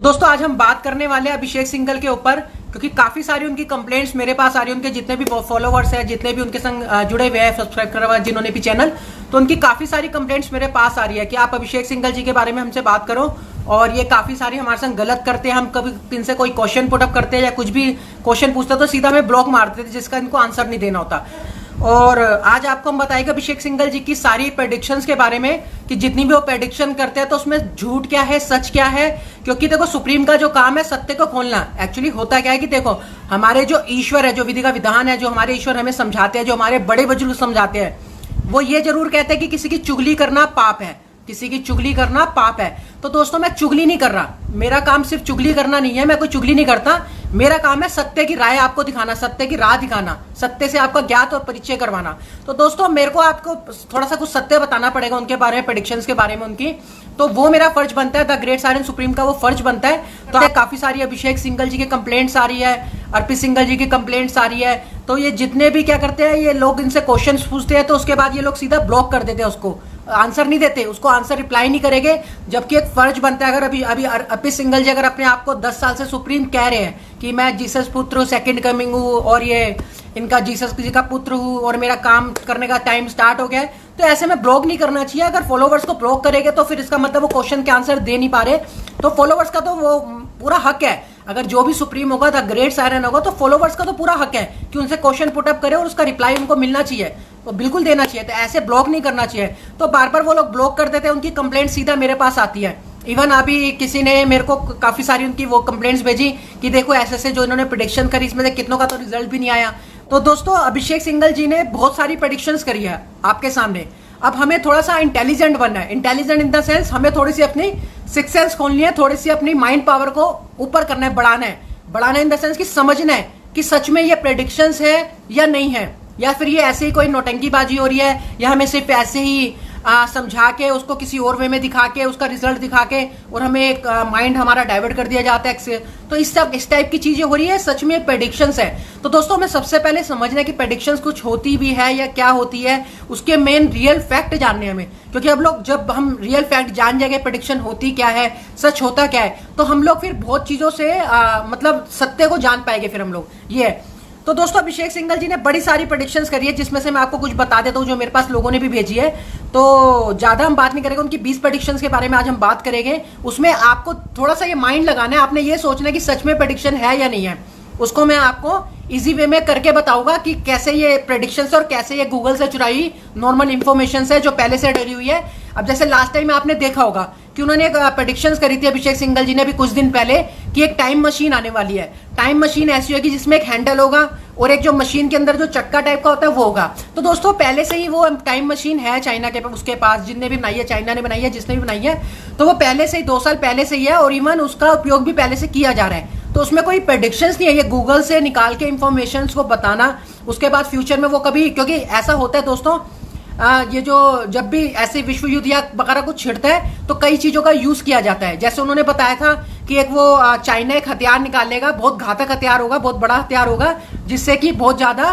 दोस्तों आज हम बात करने वाले हैं अभिषेक सिंघल के ऊपर, क्योंकि काफी सारी उनकी कंप्लेंट्स मेरे पास आ रही है। उनके जितने भी फॉलोवर्स हैं, जितने भी उनके संग जुड़े हुए हैं, सब्सक्राइब करा हुआ जिन्होंने भी चैनल, तो उनकी काफी सारी कंप्लेंट्स मेरे पास आ रही है कि आप अभिषेक सिंघल जी के बारे में हमसे बात करो और ये काफी सारी हमारे संग गलत करते हैं। हम कभी इनसे कोई क्वेश्चन पुटअप करते हैं या कुछ भी क्वेश्चन पूछते तो सीधा हमें ब्लॉक मार देते, जिसका इनको आंसर नहीं देना होता। और आज आपको हम बताएंगे अभिषेक सिंघल जी की सारी प्रेडिक्शंस के बारे में कि जितनी भी वो प्रेडिक्शन करते हैं तो उसमें झूठ क्या है, सच क्या है। क्योंकि देखो सुप्रीम का जो काम है सत्य को खोलना। एक्चुअली होता क्या है कि देखो हमारे जो ईश्वर है, जो विधि का विधान है, जो हमारे ईश्वर हमें समझाते हैं, जो हमारे बड़े बुजुर्ग समझाते हैं, वो ये जरूर कहते हैं कि किसी की चुगली करना पाप है, किसी की चुगली करना पाप है। तो दोस्तों मैं चुगली नहीं कर रहा, मेरा काम सिर्फ चुगली करना नहीं है, मैं कोई चुगली नहीं करता। मेरा काम है सत्य की राय आपको दिखाना, सत्य की राह दिखाना, सत्य से आपका ज्ञात और परिचय करवाना। तो दोस्तों मेरे को आपको थोड़ा सा कुछ सत्य बताना पड़ेगा उनके बारे में, प्रेडिक्शंस के बारे में उनकी, तो वो मेरा फर्ज बनता है। द ग्रेट साइलेंट सुप्रीम का वो फर्ज बनता है। तो काफी सारी अभिषेक सिंघल जी की कंप्लेंट्स आ रही है, अर्पित सिंघल जी की कंप्लेंट्स आ रही है। तो ये जितने भी क्या करते हैं, ये लोग इनसे क्वेश्चंस पूछते हैं तो उसके बाद ये लोग सीधा ब्लॉक कर देते हैं, उसको आंसर नहीं देते, उसको आंसर रिप्लाई नहीं करेंगे। जबकि एक फर्ज बनता है, अगर अभी अर्पित सिंघल जी अगर अपने आप को 10 साल से सुप्रीम कह रहे हैं कि मैं जीसस पुत्र हूँ, सेकंड कमिंग हूँ और ये इनका जीसस जी का पुत्र हूँ और मेरा काम करने का टाइम स्टार्ट हो गया है, तो ऐसे में ब्लॉक नहीं करना चाहिए। अगर फॉलोवर्स को ब्लॉक करेंगे तो फिर इसका मतलब वो क्वेश्चन के आंसर दे नहीं पा रहे। तो फॉलोवर्स का तो वो पूरा हक है, अगर जो भी सुप्रीम होगा, द ग्रेट साइलेंट होगा, तो फॉलोवर्स का तो पूरा हक है कि उनसे क्वेश्चन पुटअप करे और उसका रिप्लाई उनको मिलना चाहिए, वो बिल्कुल देना चाहिए। तो ऐसे ब्लॉक नहीं करना चाहिए। तो बार बार वो लोग ब्लॉक कर देते हैं, उनकी कंप्लेंट सीधा मेरे पास आती है। इवन अभी किसी ने मेरे को काफी सारी उनकी वो कंप्लेंट्स भेजी कि देखो ऐसे ऐसे जो इन्होंने प्रेडिक्शन करी, इसमें से कितनों का तो रिजल्ट भी नहीं आया। तो दोस्तों अभिषेक सिंघल जी ने बहुत सारी प्रेडिक्शंस करी है आपके सामने। अब हमें थोड़ा सा इंटेलिजेंट बनना है, इंटेलिजेंट इन द सेंस हमें थोड़ी सी अपनी सिक्स सेंस खोलनी है, थोड़ी सी अपनी माइंड पावर को ऊपर करना है, बढ़ाना है इन द सेंस कि समझना है कि सच में ये प्रेडिक्शंस है या नहीं है, या फिर ये ऐसे ही कोई नौटंकीबाजी हो रही है, या हमें सिर्फ ऐसे ही समझा के उसको किसी और वे में दिखा के उसका रिजल्ट दिखा के और हमें एक माइंड हमारा डाइवर्ट कर दिया जाता है। तो इस टाइप की चीजें हो रही है, सच में प्रेडिक्शंस है। तो दोस्तों हमें सबसे पहले समझना है कि प्रेडिक्शंस कुछ होती भी है या क्या होती है, उसके मेन रियल फैक्ट जानने हमें। क्योंकि अब लोग जब हम रियल फैक्ट जान जाएंगे, प्रेडिक्शन होती क्या है, सच होता क्या है, तो हम लोग फिर बहुत चीजों से मतलब सत्य को जान पाएंगे फिर हम लोग। ये है। तो दोस्तों अभिषेक सिंघल जी ने बड़ी सारी प्रेडिक्शंस करी है, जिसमें से मैं आपको कुछ बता देता हूँ जो मेरे पास लोगों ने भी भेजी है। तो ज्यादा हम बात नहीं करेंगे, उनकी 20 प्रेडिक्शंस के बारे में आज हम बात करेंगे। उसमें आपको थोड़ा सा ये माइंड लगाना है, आपने ये सोचना है कि सच में प्रेडिक्शन है या नहीं है। उसको मैं आपको इजी वे में करके बताऊंगा कि कैसे ये प्रेडिक्शंस और कैसे ये गूगल से चुराई नॉर्मल इंफॉर्मेशन है जो पहले से डरी हुई है। अब जैसे लास्ट टाइम आपने देखा होगा कि उन्होंने एक प्रेडिक्शंस करी थी अभिषेक सिंघल जी ने भी कुछ दिन पहले कि एक टाइम मशीन आने वाली है। टाइम मशीन ऐसी होगी जिसमें एक हैंडल होगा और एक जो मशीन के अंदर जो चक्का टाइप का होता है वो होगा। तो दोस्तों पहले से ही वो टाइम मशीन है चाइना के उसके पास, जिनने भी बनाई है, चाइना ने बनाई है, जिसने भी बनाई है, तो वो पहले से ही 2 साल पहले से ही है और इवन उसका उपयोग भी पहले से किया जा रहा है। तो उसमें कोई प्रेडिक्शंस नहीं है, ये गूगल से निकाल के इंफॉर्मेशन को बताना, उसके बाद फ्यूचर में वो कभी, क्योंकि ऐसा होता है दोस्तों ये जो जब भी ऐसे विश्व युद्ध या वगैरह कुछ छिड़ता है तो कई चीजों का यूज किया जाता है। जैसे उन्होंने बताया था कि एक वो चाइना एक हथियार निकालेगा, बहुत घातक हथियार होगा, बहुत बड़ा हथियार होगा, जिससे कि बहुत ज्यादा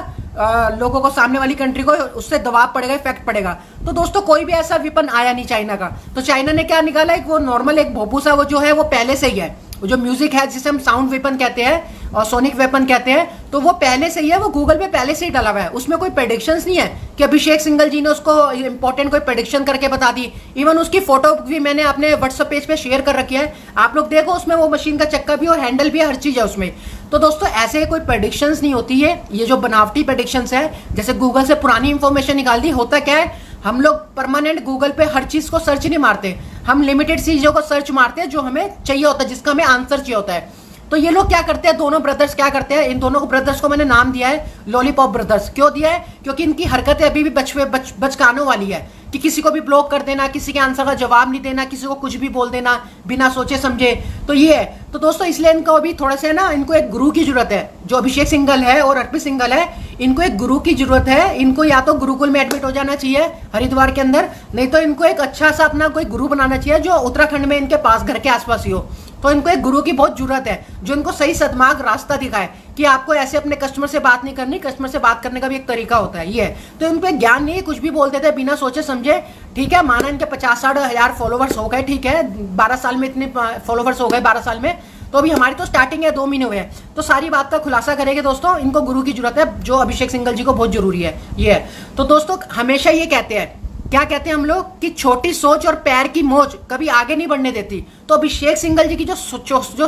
लोगों को, सामने वाली कंट्री को उससे दबाव पड़ेगा, इफेक्ट पड़ेगा। तो दोस्तों कोई भी ऐसा विपन आया नहीं चाइना का। तो चाइना ने क्या निकाला, एक वो नॉर्मल एक भोपू सा वो जो है वो पहले से ही है, वो जो म्यूजिक है जिसे हम साउंड वेपन कहते हैं और सोनिक वेपन कहते हैं, तो वो पहले से ही है, वो गूगल पे पहले से ही डाला हुआ है। उसमें कोई प्रेडिक्शंस नहीं है कि अभिषेक सिंघल जी ने उसको इंपॉर्टेंट कोई प्रेडिक्शन करके बता दी। इवन उसकी फोटो भी मैंने अपने व्हाट्सएप पेज पे शेयर कर रखी है, आप लोग देखो, उसमें वो मशीन का चक्का भी और हैंडल भी है, हर चीज है उसमें। तो दोस्तों ऐसे कोई प्रेडिक्शंस नहीं होती है, ये जो बनावटी प्रेडिक्शंस है, जैसे गूगल से पुरानी इंफॉर्मेशन निकाल दी। होता क्या है, हम लोग परमानेंट गूगल पे हर चीज को सर्च नहीं मारते, हम लिमिटेड चीजों को सर्च मारते हैं जो हमें चाहिए होता है, जिसका हमें आंसर चाहिए होता है। तो ये लोग क्या करते हैं, दोनों ब्रदर्स क्या करते हैं, इन दोनों ब्रदर्स को मैंने नाम दिया है लॉलीपॉप ब्रदर्स। क्यों दिया है, क्योंकि इनकी हरकतें अभी भी बचकानों वाली है कि किसी को भी ब्लॉक कर देना, किसी के आंसर का जवाब नहीं देना, किसी को कुछ भी बोल देना बिना सोचे समझे। तो ये है। तो दोस्तों इसलिए इनको अभी थोड़ा सा ना, इनको एक गुरु की जरूरत है। जो अभिषेक सिंघल है और अर्पित सिंघल है, इनको एक गुरु की जरूरत है। इनको या तो गुरुकुल में एडमिट हो जाना चाहिए हरिद्वार के अंदर, नहीं तो इनको एक अच्छा सा अपना कोई गुरु बनाना चाहिए जो उत्तराखंड में इनके पास, घर के आसपास ही हो। तो इनको एक गुरु की बहुत जरूरत है जो इनको सही सदमार्ग रास्ता दिखाए कि आपको ऐसे अपने कस्टमर से बात नहीं करनी, कस्टमर से बात करने का भी एक तरीका होता है। ये तो इनको ज्ञान नहीं है, कुछ भी बोल देते हैं बिना सोचे समझे। ठीक है, माना इनके 50-60 हजार फॉलोवर्स हो गए, ठीक है, 12 साल में इतने फॉलोवर्स हो गए, 12 साल में। तो अभी हमारी तो स्टार्टिंग है, 2 महीने हुए हैं, तो सारी बात का खुलासा करेंगे दोस्तों। इनको गुरु की जरूरत है जो अभिषेक सिंघल जी को बहुत जरूरी है। ये है तो दोस्तों, हमेशा ये कहते हैं, क्या कहते हैं हम लोग कि छोटी सोच और पैर की मोच कभी आगे नहीं बढ़ने देती। तो अभिषेक सिंघल जी की जो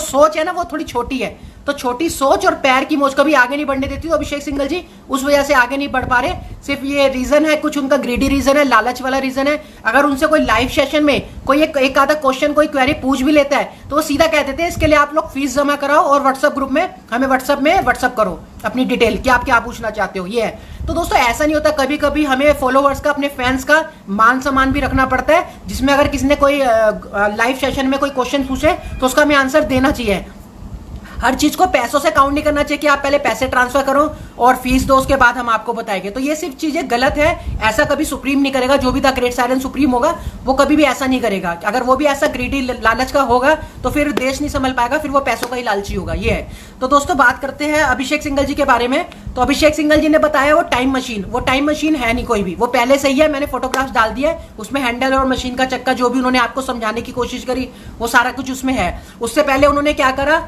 सोच है ना वो थोड़ी छोटी है, तो छोटी सोच और पैर की मोच कभी आगे नहीं बढ़ने देती। तो अभिषेक सिंघल जी उस वजह से आगे नहीं बढ़ पा रहे। सिर्फ ये रीजन है, कुछ उनका ग्रीडी रीजन है, लालच वाला रीजन है। अगर उनसे कोई लाइव सेशन में कोई एक आधा क्वेश्चन, कोई क्वेरी पूछ भी लेता है तो वो सीधा कह देते हैं इसके लिए आप लोग फीस जमा कराओ और व्हाट्सएप ग्रुप में हमें व्हाट्सएप करो अपनी डिटेल कि आप क्या पूछना चाहते हो। ये है तो दोस्तों, ऐसा नहीं होता। कभी कभी हमें फॉलोवर्स का, अपने फैंस का मान सम्मान भी रखना पड़ता है, जिसमें अगर किसी ने कोई लाइव सेशन में कोई क्वेश्चन पूछे तो उसका हमें आंसर देना चाहिए। हर चीज को पैसों से काउंट नहीं करना चाहिए कि आप पहले पैसे ट्रांसफर करो और फीस दो, उसके बाद हम आपको बताएंगे। तो ये सिर्फ चीजें गलत है, ऐसा कभी सुप्रीम नहीं करेगा। जो भी द ग्रेट साइलेंट सुप्रीम होगा वो कभी भी ऐसा नहीं करेगा। अगर वो भी ऐसा ग्रीडी लालच का होगा तो फिर देश नहीं संभल पाएगा, फिर वो पैसों का ही लालची होगा। ये है तो दोस्तों, बात करते हैं अभिषेक सिंघल जी के बारे में। तो अभिषेक सिंघल जी ने बताया वो टाइम मशीन है नहीं कोई भी, वो पहले से ही है। मैंने फोटोग्राफ्स डाल दिए, उसमें हैंडल और मशीन का चक्का जो भी उन्होंने आपको समझाने की कोशिश करी वो सारा कुछ उसमें है। उससे पहले उन्होंने क्या करा,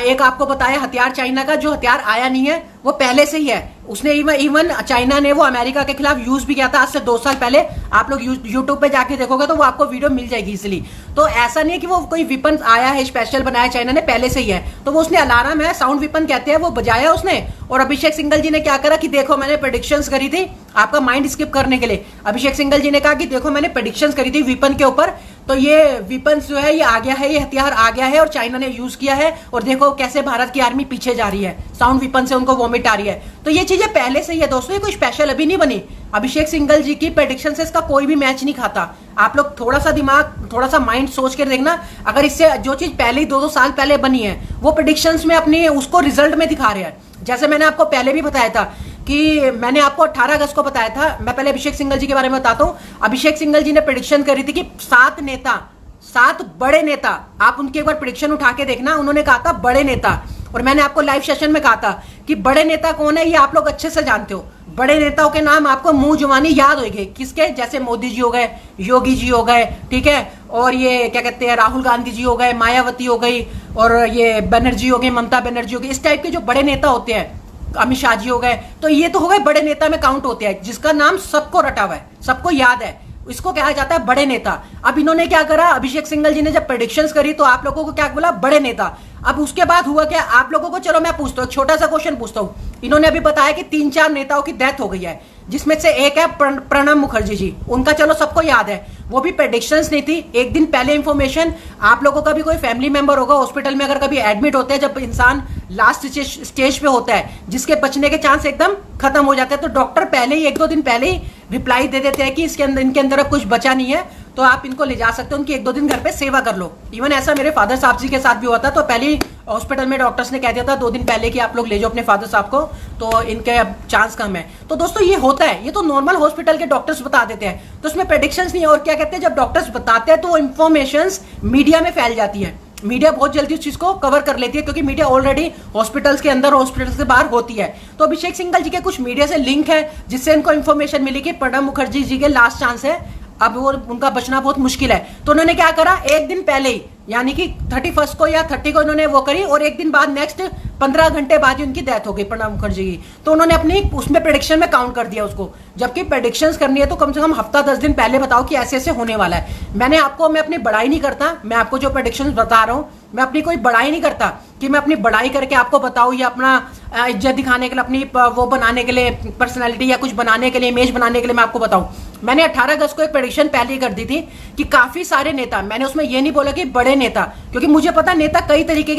एक आपको बताया हथियार चाइना का, जो हथियार आया नहीं है वो पहले से ही है। उसने इवन चाइना ने वो अमेरिका के खिलाफ यूज भी किया था आज से 2 साल पहले। आप लोग यूट्यूब पे जाके देखोगे तो वो आपको वीडियो मिल जाएगी इसलिए। तो ऐसा नहीं है कि वो कोई विपन आया है स्पेशल बनाया चाइना ने, पहले से ही है। तो वो उसने अलार्म है, साउंड विपन कहते हैं, वो बजाया उसने। और अभिषेक सिंघल जी ने क्या करा कि देखो मैंने प्रेडिक्शंस करी थी, आपका माइंड स्किप करने के लिए अभिषेक सिंघल जी ने कहा कि देखो मैंने प्रेडिक्शंस करी थी विपन के ऊपर, तो ये विपन जो है ये आ गया है, ये हथियार आ गया है और चाइना ने यूज किया है। और देखो कैसे भारत की आर्मी पीछे जा रही है, साउंड विपन से उनको वॉमिट आ रही है। तो ये चीजें पहले से ही है दोस्तों, ये कोई स्पेशल अभी नहीं बनी। अभिषेक सिंघल जी की प्रेडिक्शन से इसका कोई भी मैच नहीं खाता। आप लोग थोड़ा सा दिमाग, थोड़ा सा माइंड सोच कर देखना, अगर इससे जो चीज पहले ही 2-2 साल पहले बनी है वो प्रेडिक्शंस में अपनी उसको रिजल्ट में दिखा रहे हैं। जैसे मैंने आपको पहले भी बताया था कि मैंने आपको 18 अगस्त को बताया था। मैं पहले अभिषेक सिंघल जी के बारे में बताता हूं। अभिषेक सिंघल जी ने प्रेडिक्शन करी थी कि 7 बड़े नेता, आप उनकी एक बार प्रेडिक्शन उठा के देखना, उन्होंने कहा था बड़े नेता। और मैंने आपको लाइव सेशन में कहा था कि बड़े नेता कौन है ये आप लोग अच्छे से जानते हो। बड़े नेताओं के नाम आपको मुंह जुबानी याद होंगे, किसके, जैसे मोदी जी हो गए, योगी जी हो गए, ठीक है, और ये क्या कहते हैं राहुल गांधी जी हो गए, मायावती हो गई, और ये बनर्जी हो गई, ममता बनर्जी हो गई। इस टाइप के जो बड़े नेता होते हैं, अमित शाह जी हो गए, तो ये तो हो गए बड़े नेता में काउंट होते हैं, जिसका नाम सबको रटा हुआ है, सबको याद है, इसको कहा जाता है बड़े नेता। अब इन्होंने क्या करा, अभिषेक सिंघल जी ने जब प्रेडिक्शंस करी तो आप लोगों को क्या बोला, बड़े नेता। अब उसके बाद हुआ क्या आप लोगों को, चलो मैं पूछता हूँ, छोटा सा क्वेश्चन पूछता हूँ। इन्होंने अभी बताया कि 3-4 नेताओं की डेथ हो गई है, जिसमें से एक है प्रणब मुखर्जी जी, उनका चलो सबको याद है, वो भी प्रेडिक्शंस नहीं थी, एक दिन पहले इंफॉर्मेशन। आप लोगों का भी कोई फैमिली मेंबर होगा हॉस्पिटल में, अगर कभी एडमिट होते हैं, जब इंसान लास्ट स्टेज पे होता है, जिसके बचने के चांस एकदम खत्म हो जाते हैं, तो डॉक्टर पहले ही 1-2 दिन पहले ही रिप्लाई दे देते हैं कि इसके अंदर, इनके अंदर अब कुछ बचा नहीं है, तो आप इनको ले जा सकते हो, उनकी 1-2 दिन घर पे सेवा कर लो। इवन ऐसा मेरे फादर साहब जी के साथ भी हुआ था, तो पहले ही हॉस्पिटल में डॉक्टर्स ने कह दिया था 2 दिन पहले कि आप लोग ले जाओ अपने फादर साहब को, तो इनके अब चांस कम है। तो दोस्तों ये होता है, ये तो नॉर्मल हॉस्पिटल के डॉक्टर्स बता देते हैं, तो उसमें प्रेडिक्शंस नहीं है। और क्या कहते हैं, जब डॉक्टर्स बताते हैं तो वो इंफॉर्मेशंस मीडिया में फैल जाती है, मीडिया बहुत जल्दी उस चीज को कवर कर लेती है, क्योंकि मीडिया ऑलरेडी हॉस्पिटल्स के अंदर, हॉस्पिटल्स के बाहर होती है। तो अभिषेक सिंघल जी के कुछ मीडिया से लिंक है, जिससे इनको इंफॉर्मेशन मिली कि प्रणब मुखर्जी जी के लास्ट चांस है, अब वो उनका बचना बहुत मुश्किल है। तो उन्होंने क्या करा, एक दिन पहले ही, यानी कि 31 को या 30 को इन्होंने वो करी, और एक दिन बाद नेक्स्ट 15 घंटे बाद ही उनकी डेथ हो गई प्रणब मुखर्जी की। तो उन्होंने अपनी उसमें प्रेडिक्शन में काउंट कर दिया उसको, जबकि प्रेडिक्शंस करनी है तो कम से कम हफ्ता 10 दिन पहले बताओ कि ऐसे ऐसे होने वाला है। मैं अपनी बड़ाई नहीं करता, मैं आपको जो प्रेडिक्शंस बता रहा हूं, मैं अपनी कोई बड़ाई नहीं करता कि मैं अपनी बड़ाई करके आपको बताऊं, या अपना इज्जत दिखाने के लिए, अपनी वो बनाने के लिए, पर्सनैलिटी या कुछ बनाने के लिए, इमेज बनाने के लिए मैं आपको बताऊं। मैंने 18 अगस्त को एक प्रेडिक्शन पहले ही कर दी थी कि काफी सारे नेता, मैंने उसमें ये नहीं बोला कि बड़े नेता, क्योंकि मुझे पता नेता कई तरीके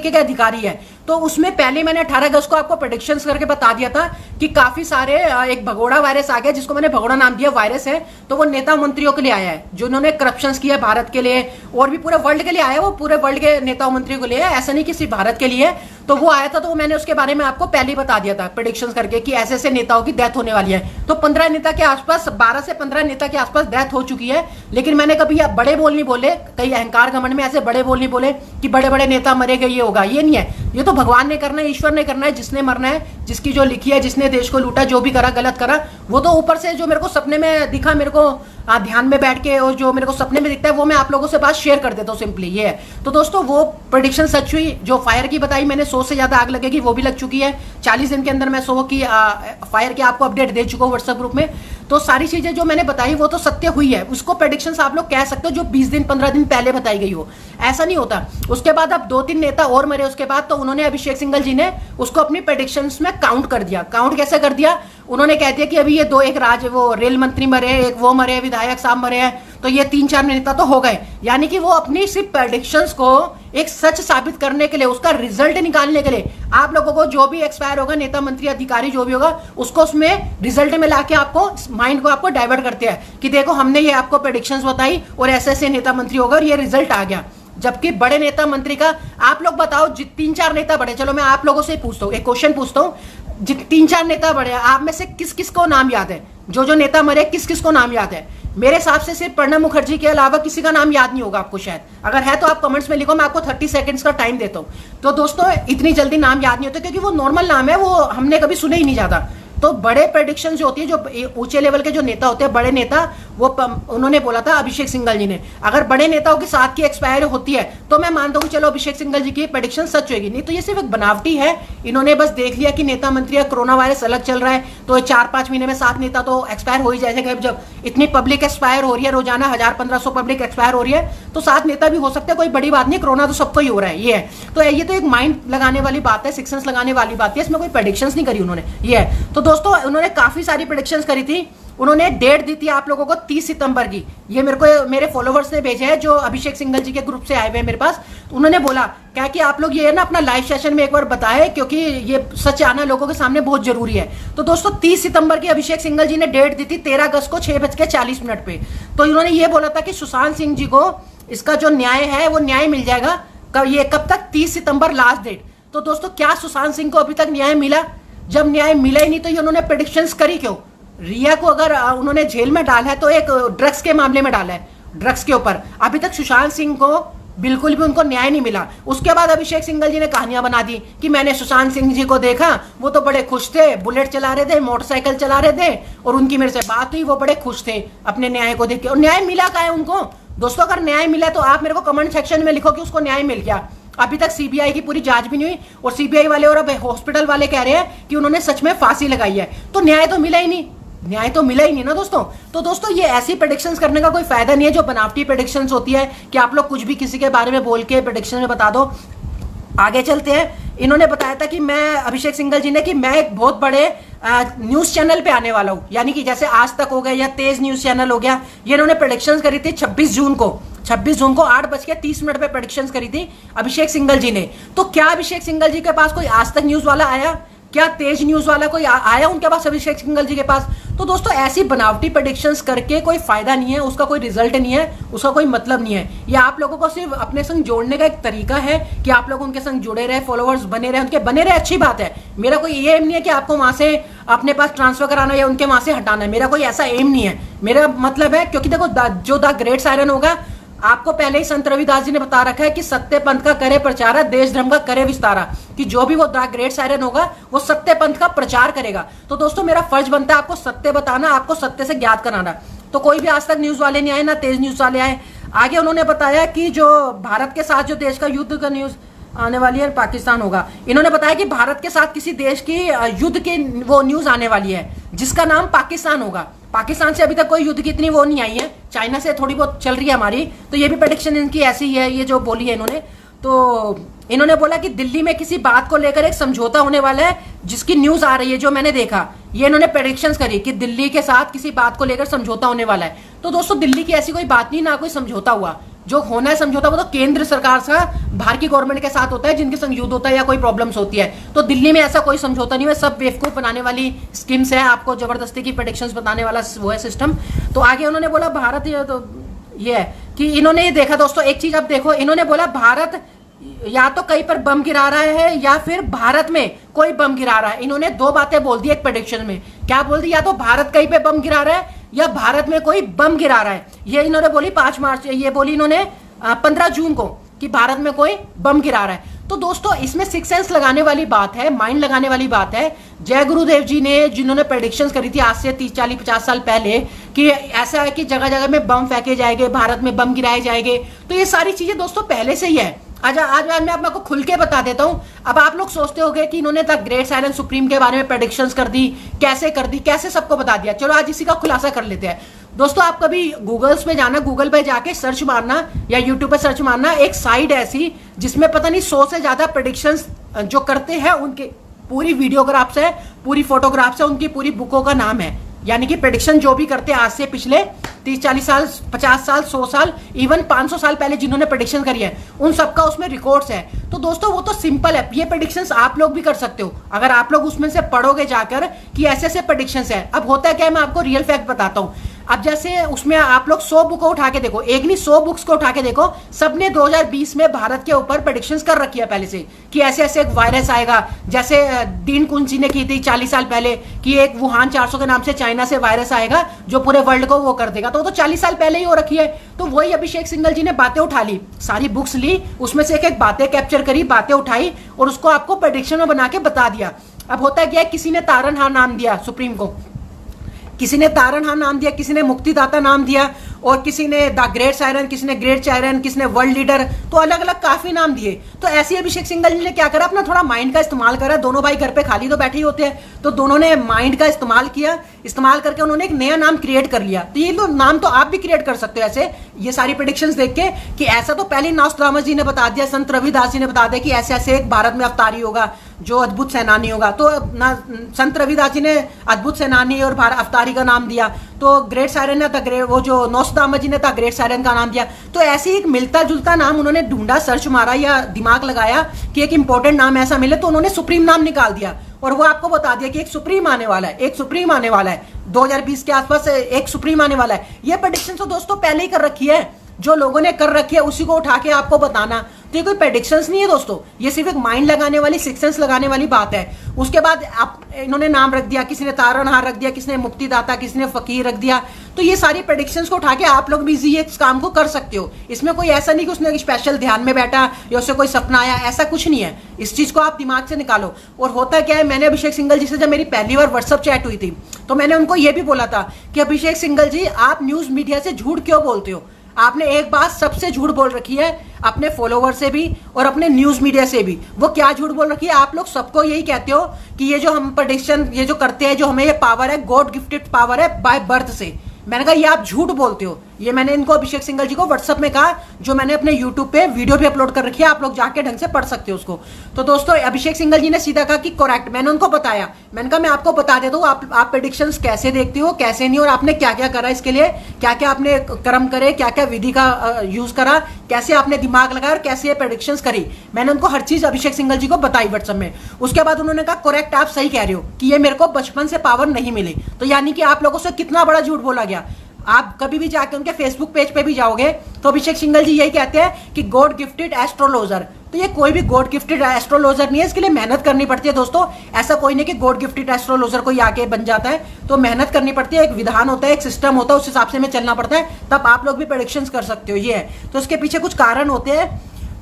के अधिकारी है, तो उसमें पहले मैंने 18 अगस्त को आपको प्रेडिक्शंस करके बता दिया था कि काफी सारे, एक भगोड़ा वायरस आ गया, जिसको मैंने भगोड़ा नाम दिया, वायरस है, तो वो नेता मंत्रियों के लिए आया है, जो उन्होंने करप्शन किया भारत के लिए और भी पूरे वर्ल्ड के लिए आया, वो पूरे वर्ल्ड के नेता मंत्रियों के लिए, ऐसा नहीं कि सिर्फ भारत के लिए। तो वो आया था, तो मैंने उसके बारे में आपको पहले ही बता दिया था प्रेडिक्शंस करके कि ऐसे ऐसे नेताओं की डेथ होने वाली है। तो 15 नेता के आसपास, 12 से 15 नेता के आसपास डेथ हो चुकी है, लेकिन मैंने कभी बड़े बोल नहीं बोले, कई अहंकार घमंड में ऐसे बड़े बोल नहीं बोले कि बड़े बड़े नेता मरेंगे, ये होगा, ये नहीं है। ये तो भगवान ने करना है, ईश्वर ने करना है, जिसने मरना है, जिसकी जो लिखी है, जिसने देश को लूटा, जो भी करा गलत करा, वो तो ऊपर से जो मेरे को सपने में दिखा, मेरे को ध्यान में बैठ के, और जो मेरे को सपने में दिखता है वो मैं आप लोगों से बात शेयर कर देता हूँ, सिंपली ये है। तो दोस्तों वो प्रेडिक्शन सच हुई। जो फायर की बताई मैंने 100 से ज्यादा आग लगेगी, वो भी लग चुकी है। 40 दिन के अंदर मैं 100 की फायर की आपको अपडेट दे चुका हूँ व्हाट्सएप ग्रुप में। तो सारी चीजें जो मैंने बताई वो तो सत्य हुई है। उसको प्रेडिक्शंस आप लोग कह सकते हो जो 20 दिन 15 दिन पहले बताई गई हो, ऐसा नहीं होता। उसके बाद अब 2-3 नेता और मरे उसके बाद, तो उन्होंने अभिषेक सिंघल जी ने उसको अपनी प्रेडिक्शंस में काउंट कर दिया। काउंट कैसे कर दिया? उन्होंने कह दिया कि अभी ये 2 एक वो रेल मंत्री मरे, एक वो मरे, विधायक साहब मरे हैं, तो ये 3-4 नेता तो हो गए। यानी कि वो अपनी सिर्फ प्रेडिक्शंस को एक सच साबित करने के लिए, उसका रिजल्ट निकालने के लिए, आप लोगों को जो भी एक्सपायर होगा, नेता मंत्री अधिकारी जो भी होगा, उसको उसमें रिजल्ट में लाके आपको माइंड को आपको डाइवर्ट करते हैं कि देखो हमने ये आपको प्रेडिक्शंस बताई और ऐसे ऐसे नेता मंत्री होगा और ये रिजल्ट आ गया। जबकि बड़े नेता मंत्री का आप लोग बताओ, 3-4 नेता बड़े, चलो मैं आप लोगों से पूछता हूँ, एक क्वेश्चन पूछता हूँ, 3-4 नेता बड़े, आप में से किस किस को नाम याद है? जो नेता मरे किस किस को नाम याद है? मेरे हिसाब से सिर्फ प्रणब मुखर्जी के अलावा किसी का नाम याद नहीं होगा आपको शायद। अगर है तो आप कमेंट्स में लिखो, मैं आपको 30 सेकंड्स का टाइम देता हूं। तो दोस्तों इतनी जल्दी नाम याद नहीं होते क्योंकि वो नॉर्मल नाम है, वो हमने कभी सुने ही नहीं ज्यादा। तो बड़े प्रेडिक्शन जो होती है, जो ऊंचे लेवल के जो नेता होते हैं, बड़े नेता, वो उन्होंने बोला था अभिषेक सिंघल जी ने, अगर बड़े नेताओं के साथ की एक्सपायर होती है तो मैं मानता हूं चलो अभिषेक सिंघल जी की प्रेडिक्शन सच होगी। नहीं तो ये सिर्फ एक बनावटी है। इन्होंने बस देख लिया कि नेता मंत्री, कोरोना वायरस अलग चल रहा है, तो 4-5 महीने में 7 नेता तो एक्सपायर हो ही जाएंगे। जब इतनी पब्लिक एक्सपायर हो रही है, रोजाना 1000-1500 पब्लिक एक्सपायर हो रही है, तो 7 नेता भी हो सकते हैं, कोई बड़ी बात नहीं। कोरोना तो सबको ही हो रहा है, ये है। तो ये तो एक माइंड लगाने वाली बात है, सिक्सेंस लगाने वाली बात है, इसमें कोई प्रेडिक्शंस नहीं करी उन्होंने, ये है। तो दोस्तों उन्होंने काफी सारी प्रेडिक्शंस करी थी। उन्होंने डेट दी थी आप लोगों को 30 सितंबर की। ये मेरे को मेरे फॉलोवर्स ने भेजे हैं जो अभिषेक सिंघल जी के ग्रुप से आए हुए हैं मेरे पास। उन्होंने बोला क्या कि आप लोग ये ना अपना लाइव सेशन में एक बार बताएं, क्योंकि ये सच आना लोगों के सामने बहुत जरूरी है। तो दोस्तों 30 सितंबर की अभिषेक सिंघल जी ने डेट दी थी 13 अगस्त को 6:40 पे। तो इन्होंने ये बोला था कि सुशांत सिंह जी को इसका जो न्याय है वो न्याय मिल जाएगा। कब तक? 30 सितंबर लास्ट डेट। तो दोस्तों क्या सुशांत सिंह को अभी तक न्याय मिला? जब न्याय मिला ही नहीं तो उन्होंने प्रेडिक्शंस करी क्यों? रिया को अगर उन्होंने जेल में डाला है तो एक ड्रग्स के मामले में डाला है, ड्रग्स के ऊपर। अभी तक सुशांत सिंह को बिल्कुल भी उनको न्याय नहीं मिला। उसके बाद अभिषेक सिंघल जी ने कहानियां बना दी कि मैंने सुशांत सिंह जी को देखा, वो तो बड़े खुश थे, बुलेट चला रहे थे, मोटरसाइकिल चला रहे थे, और उनकी मेरे से बात हुई, वो बड़े खुश थे अपने न्याय को देख के। और न्याय मिला क्या है उनको? दोस्तों अगर न्याय मिला तो आप मेरे को कमेंट सेक्शन में लिखो कि उसको न्याय मिल गया। अभी तक सीबीआई की पूरी जांच भी नहीं हुई, और सीबीआई वाले और अब हॉस्पिटल वाले कह रहे हैं कि उन्होंने सच में फांसी लगाई है। तो न्याय तो मिला ही नहीं, न्याय तो मिला ही नहीं ना दोस्तों। तो दोस्तों ये ऐसी प्रेडिक्शंस करने का कोई फायदा नहीं है, जो बनावटी प्रेडिक्शंस होती है कि आप लोग कुछ भी किसी के बारे में बोल के प्रेडिक्शन में बता दो। आगे चलते हैं। इन्होंने बताया था कि मैं, अभिषेक सिंघल जी ने, कि मैं एक बहुत बड़े न्यूज चैनल पे आने वाला हूं, यानी कि जैसे आज तक हो गया या तेज न्यूज चैनल हो गया। ये इन्होंने प्रेडिक्शंस करी थी 26 जून को 8:30 पे प्रेडिक्शंस करी थी अभिषेक सिंघल जी ने। तो क्या अभिषेक सिंघल जी के पास कोई आज तक न्यूज वाला आया? क्या तेज न्यूज वाला कोई आया उनके पास, अभिषेक सिंघल जी के पास? तो दोस्तों ऐसी बनावटी प्रेडिक्शंस करके कोई फायदा नहीं है, उसका कोई रिजल्ट नहीं है, उसका कोई मतलब नहीं है। ये आप लोगों को सिर्फ अपने संग जोड़ने का एक तरीका है कि आप लोग उनके संग जुड़े रहे, फॉलोअर्स बने रहे, उनके बने रहे, अच्छी बात है। मेरा कोई ये एम नहीं है कि आपको वहां से अपने पास ट्रांसफर कराना या उनके वहां से हटाना है, मेरा कोई ऐसा एम नहीं है। मेरा मतलब है, क्योंकि देखो जो द ग्रेट सायरन होगा, आपको पहले ही संत रविदास जी ने बता रखा है कि सत्य पंथ का करे प्रचारा, देश धर्म का करे विस्तारा, कि जो भी वो द ग्रेट सायरन होगा वो सत्य पंथ का प्रचार करेगा। तो दोस्तों मेरा फर्ज बनता है आपको सत्य बताना, आपको सत्य से ज्ञात कराना। तो कोई भी आज तक न्यूज वाले नहीं आए, ना तेज न्यूज वाले आए। आगे उन्होंने बताया कि जो भारत के साथ जो देश का युद्ध का न्यूज आने वाली है, पाकिस्तान होगा। इन्होंने बताया कि भारत के साथ किसी देश की युद्ध की वो न्यूज आने वाली है जिसका नाम पाकिस्तान होगा। पाकिस्तान से अभी तक कोई युद्ध की इतनी वो नहीं आई है, चाइना से थोड़ी बहुत चल रही है हमारी। तो ये भी प्रेडिक्शन इनकी ऐसी ही है, ये जो बोली है इन्होंने। तो इन्होंने बोला कि दिल्ली में किसी बात को लेकर एक समझौता होने वाला है, जिसकी न्यूज आ रही है, जो मैंने देखा। ये इन्होंने प्रेडिक्शंस करी कि दिल्ली के साथ किसी बात को लेकर समझौता होने वाला है। तो दोस्तों दिल्ली की ऐसी कोई बात नहीं, ना कोई समझौता हुआ। जो होना है समझौता वो तो केंद्र सरकार से, बाहर की गवर्नमेंट के साथ होता है, जिनके संग युद्ध होता है या कोई प्रॉब्लम्स होती है। तो दिल्ली में ऐसा कोई समझौता नहीं है, सब बेवकूफ बनाने वाली स्कीम्स है, आपको जबरदस्ती की प्रेडिक्शंस बताने वाला वो है सिस्टम। तो आगे उन्होंने बोला भारत, तो ये है कि इन्होंने ये देखा दोस्तों, एक चीज आप देखो, इन्होंने बोला भारत या तो कहीं पर बम गिरा रहा है या फिर भारत में कोई बम गिरा रहा है। इन्होंने दो बातें बोल दी एक प्रेडिक्शन में। क्या बोल दी? या तो भारत कहीं पे बम गिरा रहा है या भारत में कोई बम गिरा रहा है। ये इन्होंने बोली 5 मार्च, ये बोली इन्होंने 15 जून को कि भारत में कोई बम गिरा रहा है। तो दोस्तों इसमें सिक्स सेंस लगाने वाली बात है, माइंड लगाने वाली बात है। जय गुरुदेव जी ने जिन्होंने प्रेडिक्शंस करी थी आज से 30 40 50 साल पहले कि ऐसा है कि जगह जगह में बम फेंके जाएंगे, भारत में बम गिराए जाएंगे, तो ये सारी चीजें दोस्तों पहले से ही है। आज मैं आपको खुल के बता देता हूं। अब आप लोग सोचते होंगे कि इन्होंने द ग्रेट साइलेंट सुप्रीम के बारे में प्रेडिक्शंस कर दी, कैसे सबको बता दिया। चलो आज इसी का खुलासा कर लेते हैं। दोस्तों आप कभी गूगल्स में जाना, गूगल पे जाके सर्च मारना या यूट्यूब पे सर्च मारना, एक साइट ऐसी जिसमें पता नहीं 100 से ज्यादा प्रेडिक्शंस जो करते हैं उनके पूरी वीडियोग्राफ्स है, पूरी फोटोग्राफ्स है, उनकी पूरी बुकों का नाम है। यानी कि प्रेडिक्शन जो भी करते हैं आज से पिछले 30 40 साल 50 साल 100 साल इवन 500 साल पहले जिन्होंने प्रेडिक्शन करी है उन सबका उसमें रिकॉर्ड्स है। तो दोस्तों वो तो सिंपल है, ये प्रेडिक्शंस आप लोग भी कर सकते हो अगर आप लोग उसमें से पढ़ोगे जाकर कि ऐसे ऐसे प्रेडिक्शंस है। अब होता है क्या है, मैं आपको रियल फैक्ट बताता हूँ। अब जैसे उसमें आप लोग 100 बुक को उठा के देखो, एक नहीं 100 बुक्स को उठा के देखो, सबने 2020 में भारत के ऊपर प्रेडिक्शंस कर रखी है पहले से कि ऐसे ऐसे एक वायरस आएगा। जैसे डीन कुंजी ने की थी 40 साल पहले कि एक वुहान 400 के नाम से चाइना से वायरस आएगा जो पूरे वर्ल्ड को वो कर देगा। तो 40 साल पहले ही हो रखी है। तो वही अभिषेक सिंघल जी ने बातें उठा ली, सारी बुक्स ली, उसमें से एक एक बातें कैप्चर करी, बातें उठाई और उसको आपको प्रेडिक्शन में बना के बता दिया। अब होता क्या है, किसी ने तारनहार नाम दिया सुप्रीम को, किसी ने तारनहार नाम दिया, किसी ने मुक्तिदाता नाम दिया और किसी ने द ग्रेट साइरन, किसी ने ग्रेट चाइरन, किसी ने वर्ल्ड लीडर, तो अलग अलग काफी नाम दिए। तो ऐसे अभिषेक सिंघल जी ने क्या करा, अपना थोड़ा माइंड का इस्तेमाल करा। दोनों भाई घर पे खाली तो बैठे ही होते हैं, तो दोनों ने माइंड का इस्तेमाल किया, इस्तेमाल करके उन्होंने एक नया नाम क्रिएट कर लिया। तो ये नाम तो आप भी क्रिएट कर सकते हो ऐसे, ये सारी प्रेडिक्शंस देख के कि ऐसा तो पहले नॉस्ट्राडमस जी ने बता दिया, संत रविदास जी ने बता दिया कि ऐसे ऐसे एक भारत में अवतारी होगा जो अद्भुत सेनानी होगा। तो संत रविदास जी ने अद्भुत सेनानी और अवतारी का नाम दिया, तो ग्रेट साइरन ने वो जो नॉस्ट्राडमस जी ने था ग्रेट साइरन का नाम दिया। तो ऐसे ही एक मिलता जुलता नाम उन्होंने ढूंढा, सर्च मारा या दिमाग लगाया कि एक इंपॉर्टेंट नाम ऐसा मिले, तो उन्होंने सुप्रीम नाम निकाल दिया और वो आपको बता दिया कि एक सुप्रीम आने वाला है, एक सुप्रीम आने वाला है 2020 के आसपास, एक सुप्रीम आने वाला है। ये प्रेडिक्शन तो दोस्तों पहले ही कर रखी है, जो लोगों ने कर रखी है उसी को उठा के आपको बताना। तो ये कोई प्रेडिक्शंस नहीं है दोस्तों, ये सिर्फ एक माइंड लगाने वाली, सिक्स सेंस लगाने वाली बात है। उसके बाद आप इन्होंने नाम रख दिया, किसी ने तारनहार रख दिया, किसी ने मुक्तिदाता, किसी ने फकीर रख दिया। तो ये सारी प्रेडिक्शंस को उठा के आप लोग भी इजी इस काम को कर सकते हो। इसमें कोई ऐसा नहीं कि उसने स्पेशल ध्यान में बैठा या उससे कोई सपना आया, ऐसा कुछ नहीं है। इस चीज को आप दिमाग से निकालो। और होता क्या है, मैंने अभिषेक सिंघल जी से जब मेरी पहली बार व्हाट्सएप चैट हुई थी तो मैंने उनको ये भी बोला था कि अभिषेक सिंघल जी आप न्यूज मीडिया से झूठ क्यों बोलते हो। आपने एक बात सबसे झूठ बोल रखी है, अपने फॉलोवर से भी और अपने न्यूज मीडिया से भी। वो क्या झूठ बोल रखी है, आप लोग सबको यही कहते हो कि ये जो हम प्रेडिक्शन ये जो करते हैं, जो हमें ये पावर है, गॉड गिफ्टेड पावर है बाय बर्थ से। मैंने कहा ये आप झूठ बोलते हो। ये मैंने इनको अभिषेक सिंघल जी को व्हाट्सएप में कहा, जो मैंने अपने यूट्यूब पे वीडियो भी अपलोड कर रखी है, आप लोग जाके ढंग से पढ़ सकते हो उसको। तो दोस्तों अभिषेक सिंघल जी ने सीधा कहा कि करेक्ट। मैंने उनको बताया, मैंने कहा मैं आपको बता देता हूँ आप प्रेडिक्शंस कैसे देखते हो कैसे नहीं, और आपने क्या क्या करा, इसके लिए क्या क्या आपने कर्म करे, क्या क्या विधि का यूज करा, कैसे आपने दिमाग लगाया और कैसे ये प्रेडिक्शंस करी। मैंने उनको हर चीज अभिषेक सिंघल जी को बताई व्हाट्सएप में। उसके बाद उन्होंने कहा करेक्ट, आप सही कह रहे हो कि ये मेरे को बचपन से पावर नहीं मिली। तो यानी कि आप लोगों से कितना बड़ा झूठ बोला गया। आप कभी भी जाके उनके फेसबुक पेज पे भी जाओगे तो अभिषेक सिंघल जी यही कहते हैं कि गॉड गिफ्टेड एस्ट्रोलॉजर। तो ये कोई भी गॉड गिफ्टेड एस्ट्रोलॉजर नहीं है, इसके लिए मेहनत करनी पड़ती है दोस्तों। ऐसा कोई नहीं कि गॉड गिफ्टेड एस्ट्रोलॉजर कोई आके बन जाता है, तो मेहनत करनी पड़ती है, एक विधान होता है, एक सिस्टम होता है, उस हिसाब से हमें चलना पड़ता है, तब आप लोग भी प्रेडिक्शंस कर सकते हो। ये है तो उसके पीछे कुछ कारण होते हैं।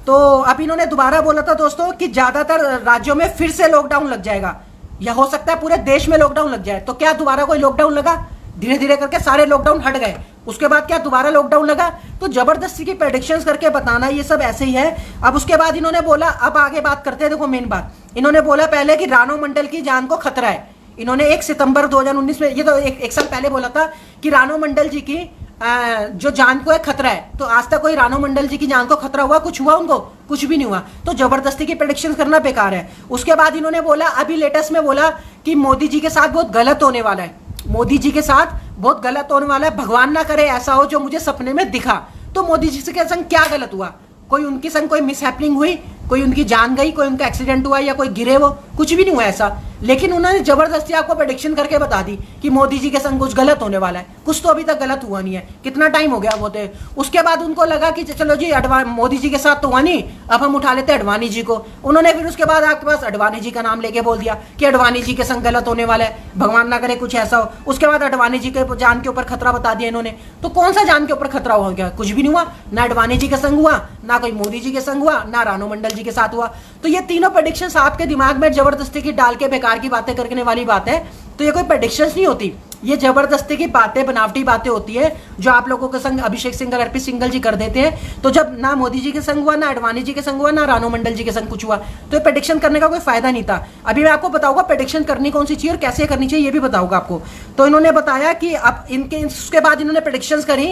तो अब इन्होंने दोबारा बोला था दोस्तों कि ज्यादातर राज्यों में फिर से लॉकडाउन लग जाएगा, या हो सकता है पूरे देश में लॉकडाउन लग जाए। तो क्या दोबारा कोई लॉकडाउन लगा? धीरे धीरे करके सारे लॉकडाउन हट गए, उसके बाद क्या दोबारा लॉकडाउन लगा? तो जबरदस्ती की प्रेडिक्शंस करके बताना ये सब ऐसे ही है। अब उसके बाद इन्होंने बोला, अब आगे बात करते हैं। देखो मेन बात इन्होंने बोला पहले कि रानो मंडल की जान को खतरा है। इन्होंने 1 सितंबर 2019 में, ये तो एक साल पहले बोला था कि रानो मंडल जी की जो जान को है खतरा है। तो आज तक कोई रानो मंडल जी की जान को खतरा हुआ? कुछ हुआ उनको? कुछ भी नहीं हुआ। तो जबरदस्ती की प्रेडिक्शन करना बेकार है। उसके बाद इन्होंने बोला, अभी लेटेस्ट में बोला कि मोदी जी के साथ बहुत गलत होने वाला है, मोदी जी के साथ बहुत गलत होने वाला है, भगवान ना करे ऐसा हो जो मुझे सपने में दिखा। तो मोदी जी के संग क्या गलत हुआ? कोई उनके संग कोई मिसहैपनिंग हुई, कोई उनकी जान गई, कोई उनका एक्सीडेंट हुआ या कोई गिरे, वो कुछ भी नहीं हुआ ऐसा। लेकिन उन्होंने जबरदस्ती आपको प्रेडिक्शन करके बता दी कि मोदी जी के संग कुछ गलत होने वाला है। कुछ तो अभी तक गलत हुआ नहीं है, कितना टाइम हो गया वो थे। उसके बाद उनको लगा कि चलो जी मोदी जी के साथ तो हुआ नहीं, अब हम उठा लेते अडवाणी जी को। उन्होंने फिर उसके बाद आपके पास अडवाणी जी का नाम लेके बोल दिया कि अडवाणी जी के संग गलत होने वाला है, भगवान ना करे कुछ ऐसा हो। उसके बाद अडवाणी जी के जान के ऊपर खतरा बता दिया इन्होंने। तो कौन सा जान के ऊपर खतरा हुआ? क्या कुछ भी नहीं हुआ, ना अडवाणी जी के संग हुआ, ना कोई मोदी जी के संग हुआ, ना रानू मंडल जी के साथ हुआ। तो ये तीनों प्रेडिक्शंस आपके दिमाग में जबरदस्ती की डाल के बेकार की बातें करने वाली बात है। तो ये कोई प्रेडिक्शंस नहीं होती, ये जबरदस्ती की बातें, बनावटी बातें होती है जो आप लोगों के संग अभिषेक सिंघल, अर्पित सिंघल जी कर देते हैं। तो जब ना मोदी जी के संग हुआ, ना अडवाणी जी के संग हुआ, ना रानू मंडल जी के संग कुछ हुआ, तो ये प्रेडिक्शन करने का कोई फायदा नहीं था। अभी मैं आपको बताऊंगा प्रेडिक्शन करनी कौन सी चाहिए और कैसे करनी चाहिए, ये भी बताऊंगा आपको। तो इन्होंने बताया कि अब इनके उसके बाद इन्होंने प्रेडिक्शंस करी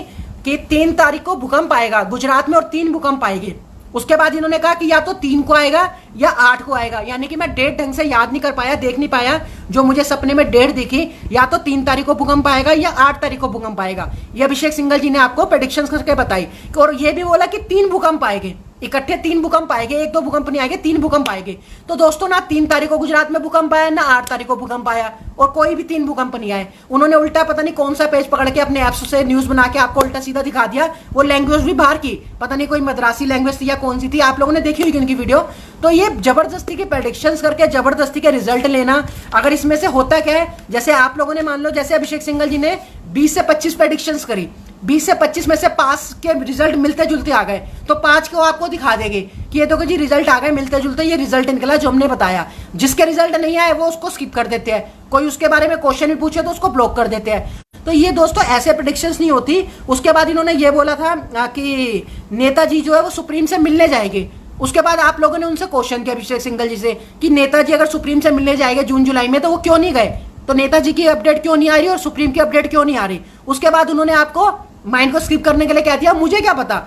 कि 3 तारीख को भूकंप आएगा गुजरात में और 3 भूकंप आएंगे। उसके बाद इन्होंने कहा कि या तो 3 को आएगा या 8 को आएगा, यानी कि मैं डेट ढंग से याद नहीं कर पाया, देख नहीं पाया। जो मुझे सपने में डेट दिखी, या तो 3 तारीख को भूकंप आएगा या 8 तारीख को भूकंप आएगा। ये अभिषेक सिंघल जी ने आपको प्रेडिक्शन करके बताई। और ये भी बोला कि 3 भूकंप आएंगे, इकट्ठे 3 भूकंप आएंगे, 1-2 भूकंप नहीं आएंगे, 3 भूकंप आएंगे। तो दोस्तों ना 3 तारीख को गुजरात में भूकंप आया, ना 8 तारीख को भूकंप आया, और कोई भी 3 भूकंप नहीं आए। उन्होंने उल्टा पता नहीं कौन सा पेज पकड़ के अपने ऐप्स से न्यूज बना के आपको उल्टा सीधा दिखा दिया। वो लैंग्वेज भी बाहर की, पता नहीं कोई मद्रासी लैंग्वेज थी या कौन सी थी, आप लोगों ने देखी होगी उनकी वीडियो। तो ये जबरदस्ती के प्रेडिक्शंस करके जबरदस्ती के रिजल्ट लेना। अगर इसमें से होता क्या है, जैसे आप लोगों ने मान लो, जैसे अभिषेक सिंघल जी ने 20 से 25 प्रेडिक्शंस करी, 20 से 25 में से 5 के रिजल्ट मिलते जुलते आ गए, तो 5 को आपको दिखा देंगे कि ये देखो जी रिजल्ट आ गए मिलते जुलते, ये रिजल्ट निकला जो हमने बताया। जिसके रिजल्ट नहीं आए वो उसको स्किप कर देते हैं, कोई उसके बारे में क्वेश्चन भी पूछे तो उसको ब्लॉक कर देते हैं। तो ये दोस्तों ऐसे प्रेडिक्शंस नहीं होती। उसके बाद इन्होंने ये बोला था कि नेताजी जो है वो सुप्रीम से मिलने जाएंगे। उसके बाद आप लोगों ने उनसे क्वेश्चन किया अभिषेक सिंघल जी से कि नेताजी अगर सुप्रीम से मिलने जाएंगे जून जुलाई में तो वो क्यों नहीं गए, तो नेताजी की अपडेट क्यों नहीं आ रही और सुप्रीम की अपडेट क्यों नहीं आ रही। उसके बाद उन्होंने आपको माइंड को स्किप करने के लिए कह दिया, मुझे क्या पता,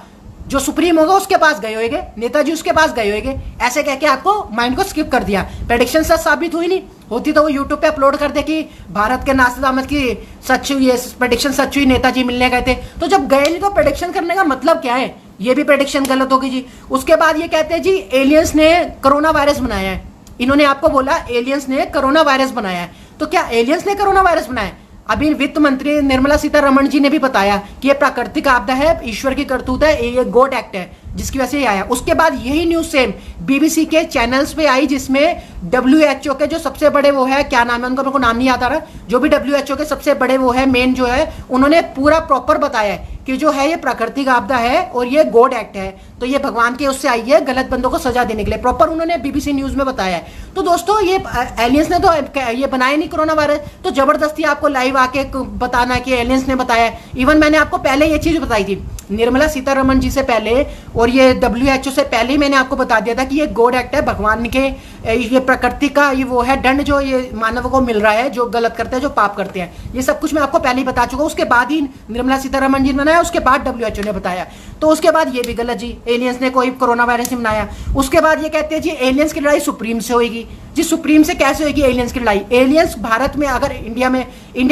जो सुप्रीम होगा उसके पास गए होंगे, नेताजी उसके पास गए होंगे, ऐसे कह के आपको माइंड को स्किप कर दिया। प्रेडिक्शन सच साबित हुई नहीं होती तो वो यूट्यूब पे अपलोड कर दे कि भारत के नासिर अहमद की सच हुई, ये प्रेडिक्शन सच हुई, नेताजी मिलने गए थे। तो जब गए नहीं तो प्रेडिक्शन करने का मतलब क्या है, ये भी प्रेडिक्शन गलत होगी जी। उसके बाद ये कहते हैं जी एलियंस ने कोरोना वायरस बनाया है। इन्होंने आपको बोला एलियंस ने कोरोना वायरस बनाया है, तो क्या एलियंस ने कोरोना वायरस बनाया है? अभी वित्त मंत्री निर्मला सीतारमण जी ने भी बताया कि ये प्राकृतिक आपदा है, ईश्वर की करतूत है, ये गॉड एक्ट है जिसकी वजह से ये आया। उसके बाद यही न्यूज सेम बीबीसी के चैनल्स पे आई जिसमें WHO के जो सबसे बड़े वो है, क्या नाम है उनका, मेरे को नाम नहीं आता रहा, जो भी WHO के सबसे बड़े वो है मेन जो है, उन्होंने पूरा प्रॉपर बताया है कि जो है ये प्राकृतिक आपदा है और ये गॉड एक्ट है, तो ये भगवान के उससे आई है गलत बंदों को सजा देने के लिए, प्रॉपर उन्होंने बीबीसी न्यूज में बताया है। तो दोस्तों ये एलियंस ने तो ये बनाया नहीं कोरोना वायरस, तो जबरदस्ती आपको लाइव आके बताना कि एलियंस ने बताया। इवन मैंने आपको पहले ये चीज बताई थी निर्मला सीतारमण जी से पहले और ये WHO से पहले मैंने आपको बता दिया था कि ये गॉड एक्ट है, भगवान के ये प्रकृति का ये वो है दंड जो ये मानव को मिल रहा है जो गलत करते हैं, जो पाप करते हैं। ये सब कुछ मैं आपको पहले ही बता चुका हूं। उसके बाद ही निर्मला सीतारमण जी ने बनाया, उसके बाद WHO ने बताया। तो उसके बाद ये भी गलत जी, एलियंस ने कोई कोरोना वायरस नहीं बनाया। उसके बाद ये कहते हैं जी एलियंस की लड़ाई सुप्रीम से होगी। जी सुप्रीम से कैसे होगी एलियंस की लड़ाई? एलियंस भारत में, अगर इंडिया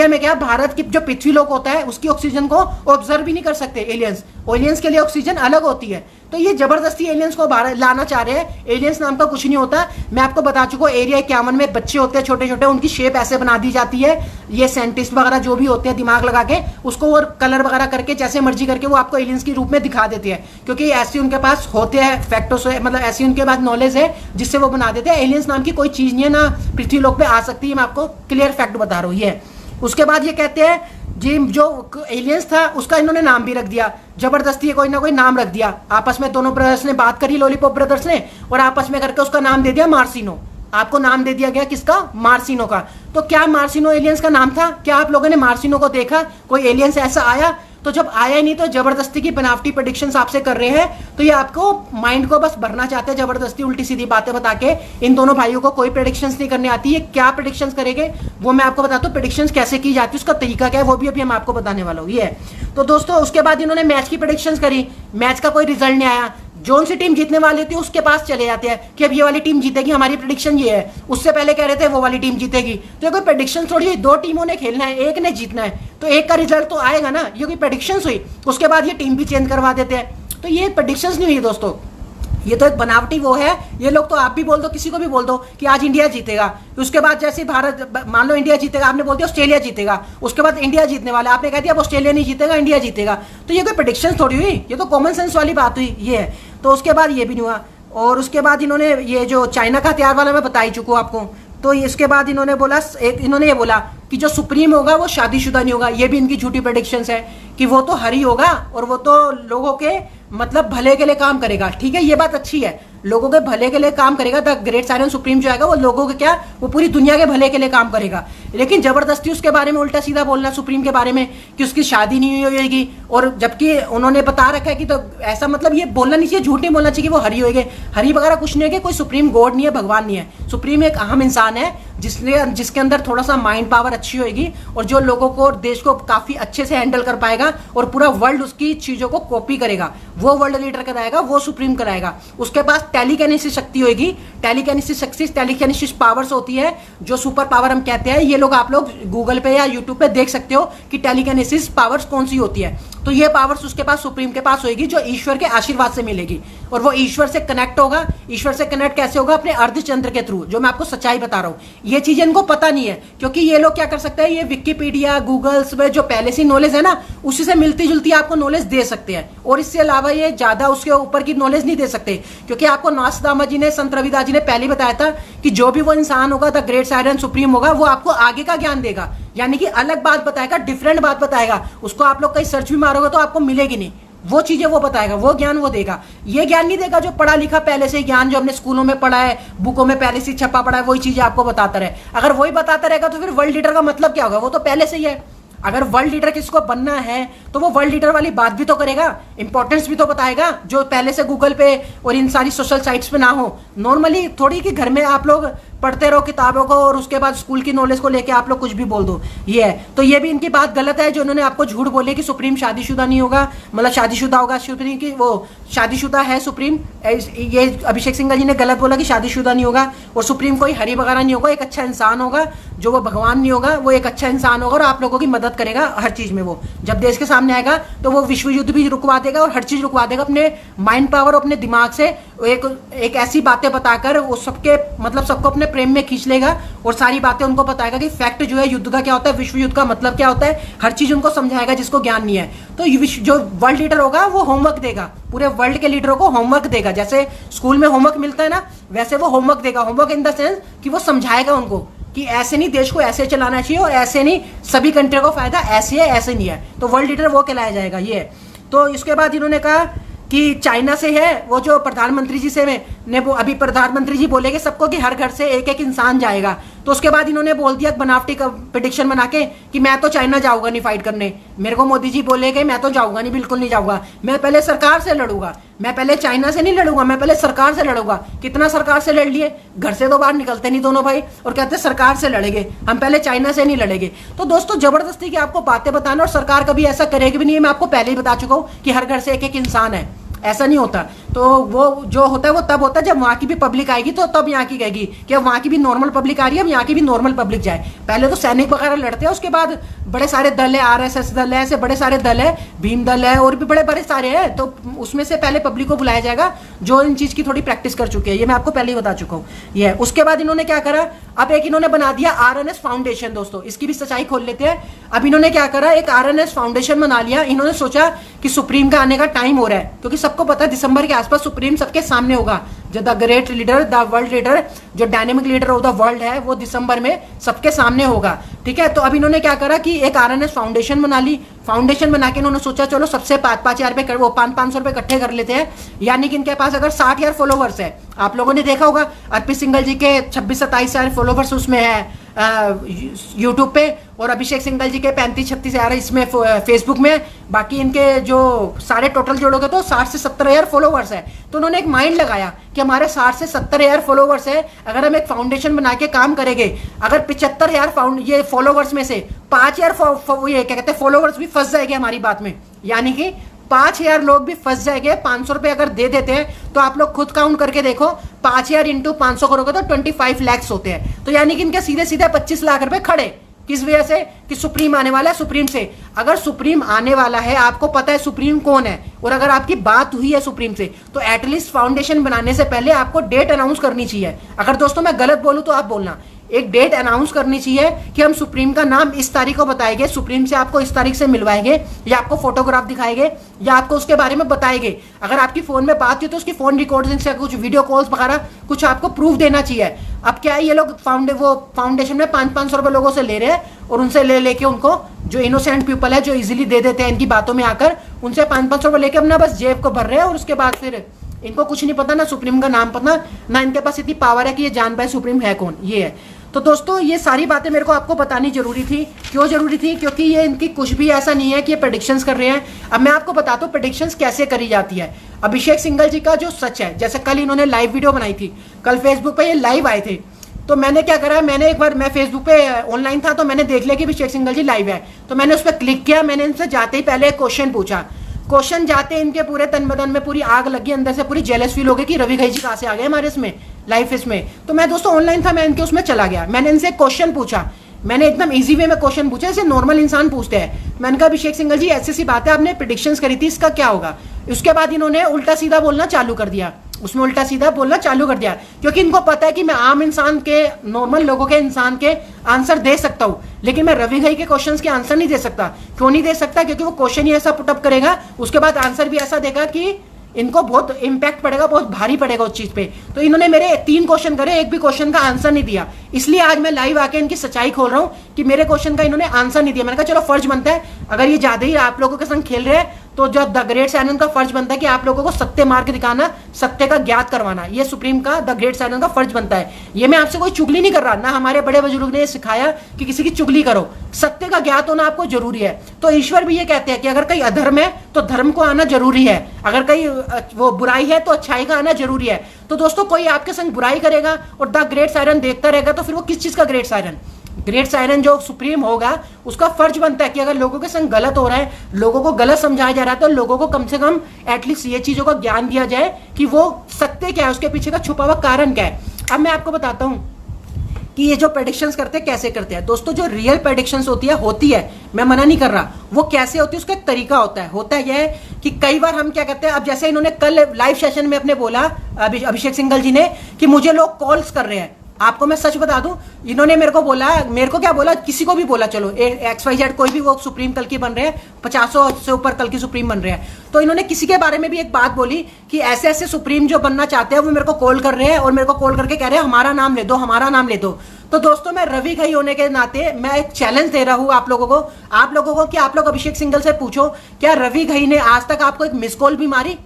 में क्या, भारत की जो पृथ्वी लोक होता है उसकी ऑक्सीजन को ऑब्जर्व भी नहीं कर सकते एलियंस के लिए ऑक्सीजन अलग होती है। तो ये जबरदस्ती एलियंस को बाहर लाना चाह रहे हैं। एलियंस नाम का कुछ नहीं होता, मैं आपको बता चुका हूं। एरिया 51 में बच्चे होते हैं छोटे छोटे, उनकी शेप ऐसे बना दी जाती है, ये साइंटिस्ट वगैरह जो भी होते हैं दिमाग लगा के उसको और कलर वगैरह करके जैसे मर्जी करके वो आपको एलियंस के रूप में दिखा देते हैं, क्योंकि ऐसी उनके पास होते हैं फैक्टर्स, मतलब ऐसी उनके पास नॉलेज है जिससे वो बना देते हैं। एलियंस नाम की कोई चीज नहीं है, ना पृथ्वी लोक पे आ सकती है, मैं आपको क्लियर फैक्ट बता रहा हूँ ये। उसके बाद ये कहते हैं जी जो एलियंस था उसका इन्होंने नाम भी रख दिया, जबरदस्ती कोई ना कोई नाम रख दिया। आपस में दोनों ब्रदर्स ने बात करी, लॉलीपॉप ब्रदर्स ने, और आपस में करके उसका नाम दे दिया मार्सिनो। आपको नाम दे दिया गया किसका? मार्सिनो का। तो क्या मार्सिनो एलियंस का नाम था? क्या आप लोगों ने मार्सिनो को देखा? कोई एलियंस ऐसा आया? तो जब आया ही नहीं तो जबरदस्ती की बनावटी प्रेडिक्शंस आपसे कर रहे हैं। तो ये आपको माइंड को बस भरना चाहते हैं जबरदस्ती उल्टी सीधी बातें बता के। इन दोनों भाइयों को कोई प्रेडिक्शंस नहीं करने आती है। क्या प्रेडिक्शंस करेंगे वो मैं आपको बताता हूँ। प्रेडिक्शंस कैसे की जाती है, उसका तरीका क्या है, वो भी अभी हम आपको बताने वाला हूँ। ये तो दोस्तों उसके बाद इन्होंने मैच की प्रेडिक्शंस करी, मैच का कोई रिजल्ट नहीं आया। जोन सी टीम जीतने वाली होती है उसके पास चले जाते हैं कि अब ये वाली टीम जीतेगी, हमारी प्रेडिक्शन ये है। उससे पहले कह रहे थे वो वाली टीम जीतेगी। तो ये कोई प्रेडिक्शन थोड़ी है, दो टीमों ने खेलना है, एक ने जीतना है, तो एक का रिजल्ट तो आएगा ना। ये कोई प्रेडिक्शंस हुई, उसके बाद ये टीम भी चेंज करवा देते हैं। तो ये प्रेडिक्शंस नहीं हुई दोस्तों, ये तो एक बनावटी वो है। ये लोग तो आप भी बोल दो, किसी को भी बोल दो कि आज इंडिया जीतेगा, उसके बाद जैसे भारत, मान लो इंडिया जीतेगा, आपने बोल दिया ऑस्ट्रेलिया जीतेगा, उसके बाद इंडिया जीतने वाला, आपने कह दिया अब ऑस्ट्रेलिया नहीं जीतेगा इंडिया जीतेगा। तो ये कोई प्रेडिक्शन थोड़ी हुई, ये तो कॉमन सेंस वाली बात हुई। ये है, तो उसके बाद ये भी नहीं हुआ। और उसके बाद इन्होंने ये जो चाइना का हथियार वाला मैं बता ही चुका हूँ आपको। तो इसके बाद इन्होंने बोला, इन्होंने ये बोला कि जो सुप्रीम होगा वो शादीशुदा नहीं होगा। ये भी इनकी झूठी प्रेडिक्शंस है कि वो तो हरी होगा और वो तो लोगों के मतलब भले के लिए काम करेगा। ठीक है, ये बात अच्छी है, लोगों के भले के लिए काम करेगा। द ग्रेट साइरन सुप्रीम जो आएगा वो लोगों के क्या, वो पूरी दुनिया के भले के लिए काम करेगा। लेकिन जबरदस्ती उसके बारे में उल्टा सीधा बोलना सुप्रीम के बारे में कि उसकी शादी नहीं होगी, और जबकि उन्होंने बता रखा है कि, तो ऐसा मतलब ये बोलना नहीं चाहिए, झूठ नहीं बोलना चाहिए कि वो हरी होगी। हरी वगैरह कुछ नहीं है, कोई सुप्रीम गॉड नहीं है, भगवान नहीं है। सुप्रीम एक अहम इंसान है जिसके अंदर थोड़ा सा माइंड पावर अच्छी होगी और जो लोगों को, देश को काफी अच्छे से हैंडल कर पाएगा और पूरा वर्ल्ड उसकी चीजों को कॉपी करेगा, वो वर्ल्ड लीडर कराएगा, वो सुप्रीम कराएगा। उसके पास टेलीकिनेसिस शक्ति होगी। टेलीकिनेसिस पावर्स होती है जो सुपर पावर हम कहते हैं। ये लोग, आप लोग गूगल पे या यूट्यूब पे देख सकते हो कि टेलीकिनेसिस पावर्स कौन सी होती है। तो ये पावर्स उसके पास, सुप्रीम के पास होगी, जो ईश्वर के आशीर्वाद से मिलेगी और वो ईश्वर से कनेक्ट होगा। ईश्वर से कनेक्ट कैसे होगा? अपने अर्धचंद्र के थ्रू, जो मैं आपको सच्चाई बता रहा हूं। ये चीजें इनको पता नहीं है, क्योंकि ये लोग क्या कर सकते हैं, ये विकिपीडिया, गूगल्स में जो पहले से नॉलेज है ना, उसी से मिलती जुलती आपको नॉलेज दे सकते हैं, और इससे अलावा ये ज्यादा उसके ऊपर की नॉलेज नहीं दे सकते। क्योंकि आपको नास्दामा जी ने, संत रविदास जी ने पहले बताया था कि जो भी वो इंसान होगा, द ग्रेट साइरन सुप्रीम होगा, वो आपको आगे का ज्ञान देगा, यानी कि अलग बात बताएगा, डिफरेंट बात बताएगा। उसको आप लोग कहीं सर्च भी मारोगे तो आपको मिलेगी नहीं, वो चीजें वो बताएगा, वो ज्ञान वो देगा। ये ज्ञान नहीं देगा जो पढ़ा लिखा पहले से ज्ञान, जो हमने स्कूलों में पढ़ा है, बुकों में पहले से छपा पड़ा है, वही चीजें आपको बताता रहे। अगर वही बताता रहेगा तो फिर वर्ल्ड लीडर का मतलब क्या होगा? वो तो पहले से ही है। अगर वर्ल्ड लीडर किसको बनना है तो वो वर्ल्ड लीडर वाली बात भी तो करेगा, इंपॉर्टेंस भी तो बताएगा, जो पहले से गूगल पे और इन सारी सोशल साइट्स पे ना हो। नॉर्मली थोड़ी कि घर में आप लोग पढ़ते रहो किताबों को और उसके बाद स्कूल की नॉलेज को लेके आप लोग कुछ भी बोल दो। ये है, तो ये भी इनकी बात गलत है जो उन्होंने आपको झूठ बोले कि सुप्रीम शादीशुदा नहीं होगा, मतलब शादीशुदा होगा। सुप्रीम की वो शादीशुदा है सुप्रीम, ये अभिषेक सिंघल जी ने गलत बोला कि शादीशुदा नहीं होगा, और सुप्रीम कोई हरी वगैरह नहीं होगा, एक अच्छा इंसान होगा, जो वो भगवान नहीं होगा, वो एक अच्छा इंसान होगा और आप लोगों की मदद करेगा हर चीज में। वो जब देश के सामने आएगा तो वो विश्व युद्ध भी रुकवा देगा और हर चीज रुकवा देगा अपने माइंड पावर, अपने दिमाग से एक ऐसी बातें बताकर वो सबके मतलब सबको अपने प्रेम में खींच लेगा और सारी बातें उनको बताएगा कि फैक्ट जो है युद्ध का क्या होता है, विश्व युद्ध का मतलब क्या होता है, हर चीज उनको समझाएगा जिसको ज्ञान नहीं है। तो जो वर्ल्ड लीडर होगा वो होमवर्क देगा, पूरे वर्ल्ड के लीडरों को होमवर्क देगा। जैसे स्कूल में होमवर्क मिलता है ना, वैसे वो होमवर्क देगा। होमवर्क इन द सेंस कि वो समझाएगा उनको कि ऐसे नहीं, देश को ऐसे चलाना चाहिए और ऐसे नहीं, सभी कंट्री को फायदा ऐसे है ऐसे नहीं है। तो वर्ल्ड लीडर वो कहलाया जाएगा ये। तो इसके बाद इन्होंने कहा कि चाइना से है वो जो प्रधानमंत्री जी से ने वो अभी प्रधानमंत्री जी बोलेंगे सबको कि हर घर से एक एक इंसान जाएगा। तो उसके बाद इन्होंने बोल दिया बनावटी का प्रेडिक्शन बना के कि मैं तो चाइना जाऊंगा नहीं फाइट करने। मेरे को मोदी जी बोलेगे मैं तो जाऊंगा नहीं, बिल्कुल नहीं जाऊंगा, मैं पहले सरकार से लड़ूंगा, मैं पहले चाइना से नहीं लड़ूंगा, मैं पहले सरकार से लड़ूंगा। कितना सरकार से लड़ लिए, घर से तो बाहर निकलते नहीं दोनों भाई और कहते सरकार से लड़ेंगे, हम पहले चाइना से नहीं लड़ेंगे। तो दोस्तों जबरदस्ती की आपको बातें बताना, और सरकार कभी ऐसा करेगी भी नहीं है। मैं आपको पहले ही बता चुका हूं कि हर घर से एक एक इंसान है, ऐसा नहीं होता। तो वो जो होता है वो तब होता है जब वहां की भी पब्लिक आएगी, तो तब यहाँ की कहेगी कि अब वहां की भी नॉर्मल पब्लिक आ रही है, अब यहाँ की भी नॉर्मल पब्लिक जाए। पहले तो सैनिक वगैरह लड़ते हैं, उसके बाद बड़े सारे दल है, आरएसएस दल है, ऐसे बड़े सारे दल है, भीम दल है और भी बड़े बड़े सारे हैं। तो उसमें से पहले पब्लिक को बुलाया जाएगा जो इन चीज की थोड़ी प्रैक्टिस कर चुके हैं। ये मैं आपको पहले ही बता चुका हूँ। ये उसके बाद इन्होंने क्या करा, अब एक इन्होंने बना दिया आरएनएस फाउंडेशन। दोस्तों इसकी भी सच्चाई खोल लेते हैं। अब इन्होंने क्या करा, एक आरएनएस फाउंडेशन बना लिया। इन्होंने सोचा कि सुप्रीम का आने का टाइम हो रहा है, क्योंकि सबको पता है दिसंबर के आसपास सुप्रीम सबके सामने होगा। जो the great leader, the world leader, जो dynamic leader of the world है, वो दिसंबर में सबके सामने होगा। ठीक है, तो अब इन्होंने क्या करा कि एक आरएनएस फाउंडेशन बना ली। फाउंडेशन बना के इन्होंने सोचा चलो सबसे 5,000 रुपए, वो 500 रुपए इकट्ठे कर लेते हैं। यानी कि इनके पास अगर 60,000 फॉलोवर्स है, आप लोगों ने देखा होगा अर्पित सिंघल जी के 26-27,000 फॉलोवर्स उसमें है यूट्यूब पे, और अभिषेक सिंघल जी के 35-36,000 इसमें फेसबुक में। बाकी इनके जो सारे टोटल जोड़ोगे तो 60 से 70,000 फॉलोवर्स है। तो उन्होंने एक माइंड लगाया कि हमारे 60 से 70,000 फॉलोवर्स है, अगर हम एक फाउंडेशन बना के काम करेंगे, अगर 75,000 ये फॉलोवर्स में से 5,000 ये क्या कहते हैं फॉलोवर्स भी फंस जाएंगे हमारी बात में, यानी कि 5,000 लोग भी फंस जाएंगे। 500 रुपए अगर दे देते हैं तो आप लोग खुद काउंट करके देखो, 5,000 इंटू 500 करोगे तो 25 लाख होते हैं। तो यानी कि इनके सीधे सीधे 25 लाख रुपए खड़े किस वजह से कि सुप्रीम आने वाला है, सुप्रीम से। अगर सुप्रीम आने वाला है, आपको पता है सुप्रीम कौन है, और अगर आपकी बात हुई है सुप्रीम से, तो एटलीस्ट फाउंडेशन बनाने से पहले आपको डेट अनाउंस करनी चाहिए। अगर दोस्तों मैं गलत बोलूं तो आप बोलना, एक डेट अनाउंस करनी चाहिए कि हम सुप्रीम का नाम इस तारीख को बताएंगे, सुप्रीम से आपको इस तारीख से मिलवाएंगे, या आपको फोटोग्राफ दिखाएंगे, या आपको उसके बारे में बताएंगे। अगर आपकी फोन में बात हुई तो उसकी फोन रिकॉर्डिंग से कुछ वीडियो कॉल्स वगैरह कुछ आपको प्रूफ देना चाहिए। अब क्या है, ये लोग फाउंडेशन में 500-500 रुपए लोगों से ले रहे हैं, और उनसे लेके उनको जो इनोसेंट पीपल है, जो इजीली दे देते हैं इनकी बातों में आकर, उनसे 500-500 रुपए लेके अपना बस जेब को भर रहे हैं, और उसके बाद फिर इनको कुछ नहीं पता, ना सुप्रीम का नाम पता, ना इनके पास इतनी पावर है कि ये जान पाए सुप्रीम है कौन। ये है। तो दोस्तों ये सारी बातें मेरे को आपको बतानी जरूरी थी। क्यों जरूरी थी? क्योंकि ये इनकी कुछ भी ऐसा नहीं है कि ये प्रेडिक्शंस कर रहे हैं। अब मैं आपको बताता हूँ प्रेडिक्शंस कैसे करी जाती है। अभिषेक सिंघल जी का जो सच है, जैसे कल इन्होंने लाइव वीडियो बनाई थी, कल फेसबुक पे ये लाइव आए थे, तो मैंने क्या करा, मैंने एक बार, मैं फेसबुक पे ऑनलाइन था, तो मैंने देख लिया कि अभिषेक सिंघल जी लाइव है, तो मैंने उस पर क्लिक किया। मैंने इनसे जाते ही पहले एक क्वेश्चन पूछा। क्वेश्चन जाते इनके पूरे तन बदन में पूरी आग लगी, अंदर से पूरी जेलस फील हो गई कि रवि घई जी कहां से आ गए हमारे इसमें लाइफ इसमें। तो मैं दोस्तों ऑनलाइन था, मैं इनके उसमें चला गया, मैंने इनसे क्वेश्चन पूछा। मैंने एकदम इजी वे में क्वेश्चन पूछा, जैसे नॉर्मल इंसान पूछते हैं। मैंने कहा अभिषेक सिंघल जी ऐसी सी बात है, आपने प्रेडिक्शंस करी थी, इसका क्या होगा? उसके बाद इन्होंने उल्टा सीधा बोलना चालू कर दिया, उसमें उल्टा सीधा बोलना चालू कर दिया, क्योंकि इनको पता है कि मैं आम इंसान के, नॉर्मल लोगों के इंसान के आंसर दे सकता हूं, लेकिन मैं रवि घई के क्वेश्चंस के आंसर नहीं दे सकता। क्यों नहीं दे सकता? क्योंकि वो क्वेश्चन ही ऐसा पुटअप करेगा, उसके बाद आंसर भी ऐसा देगा कि इनको बहुत इंपैक्ट पड़ेगा, बहुत भारी पड़ेगा उस चीज पे। तो इन्होंने मेरे 3 क्वेश्चन करे, एक भी क्वेश्चन का आंसर नहीं दिया। इसलिए आज मैं लाइव आके इनकी सच्चाई खोल रहा हूं कि मेरे क्वेश्चन का इन्होंने आंसर नहीं दिया। मैंने कहा चलो फर्ज बनता है, अगर ये ज्यादा ही आप लोगों के संग खेल रहे हैं, तो जो द ग्रेट साइलेंस का फर्ज बनता है कि आप लोगों को सत्य मार के दिखाना, सत्य का ज्ञात करवाना। ये सुप्रीम का, द ग्रेट साइलेंस का फर्ज बनता है। ये मैं आपसे कोई चुगली नहीं कर रहा, ना हमारे बड़े बुजुर्ग ने सिखाया कि किसी की चुगली करो। सत्य का ज्ञात होना आपको जरूरी है। तो ईश्वर भी ये कहते हैं कि अगर कहीं अधर्म है तो धर्म को आना जरूरी है, अगर कहीं वो बुराई है तो अच्छाई का आना जरूरी है। तो दोस्तों कोई आपके संग बुराई करेगा और द ग्रेट साइरन देखता रहेगा, तो फिर वो किस चीज का ग्रेट साइरन? ग्रेट साइरन जो सुप्रीम होगा, उसका फर्ज बनता है कि अगर लोगों के संग गलत हो रहा है, लोगों को गलत समझाया जा रहा है, तो लोगों को कम से कम एटलीस्ट ये चीजों का ज्ञान दिया जाए कि वो सत्य क्या है, उसके पीछे का छुपा हुआ कारण क्या है। अब मैं आपको बताता हूं कि ये जो प्रेडिक्शंस करते हैं कैसे करते हैं। दोस्तों जो रियल प्रेडिक्शंस होती है, मैं मना नहीं कर रहा, वो कैसे होती है उसका एक तरीका होता है यह है कि कई बार हम क्या करते हैं, अब जैसे इन्होंने कल लाइव सेशन में अपने बोला अभिषेक सिंघल जी ने कि मुझे लोग कॉल्स कर रहे हैं। आपको मैं सच बता दूं, इन्होंने मेरे को क्या बोला, किसी को भी बोला, चलो XYZ कोई भी वो सुप्रीम कल की बन रहे हैं, 50 से ऊपर कल की सुप्रीम बन रहे हैं, तो इन्होंने किसी के बारे में भी एक बात बोली कि ऐसे ऐसे सुप्रीम जो बनना चाहते हैं वो मेरे को कॉल कर रहे हैं, और मेरे को कॉल करके कह रहे हैं हमारा नाम ले दो, हमारा नाम ले दो। तो दोस्तों मैं रवि घई होने के नाते मैं एक चैलेंज दे रहा हूं आप लोगों को कि आप लोग अभिषेक सिंघल से पूछो, क्या रवि घई ने आज तक आपको एक मिस कॉल भी मारी?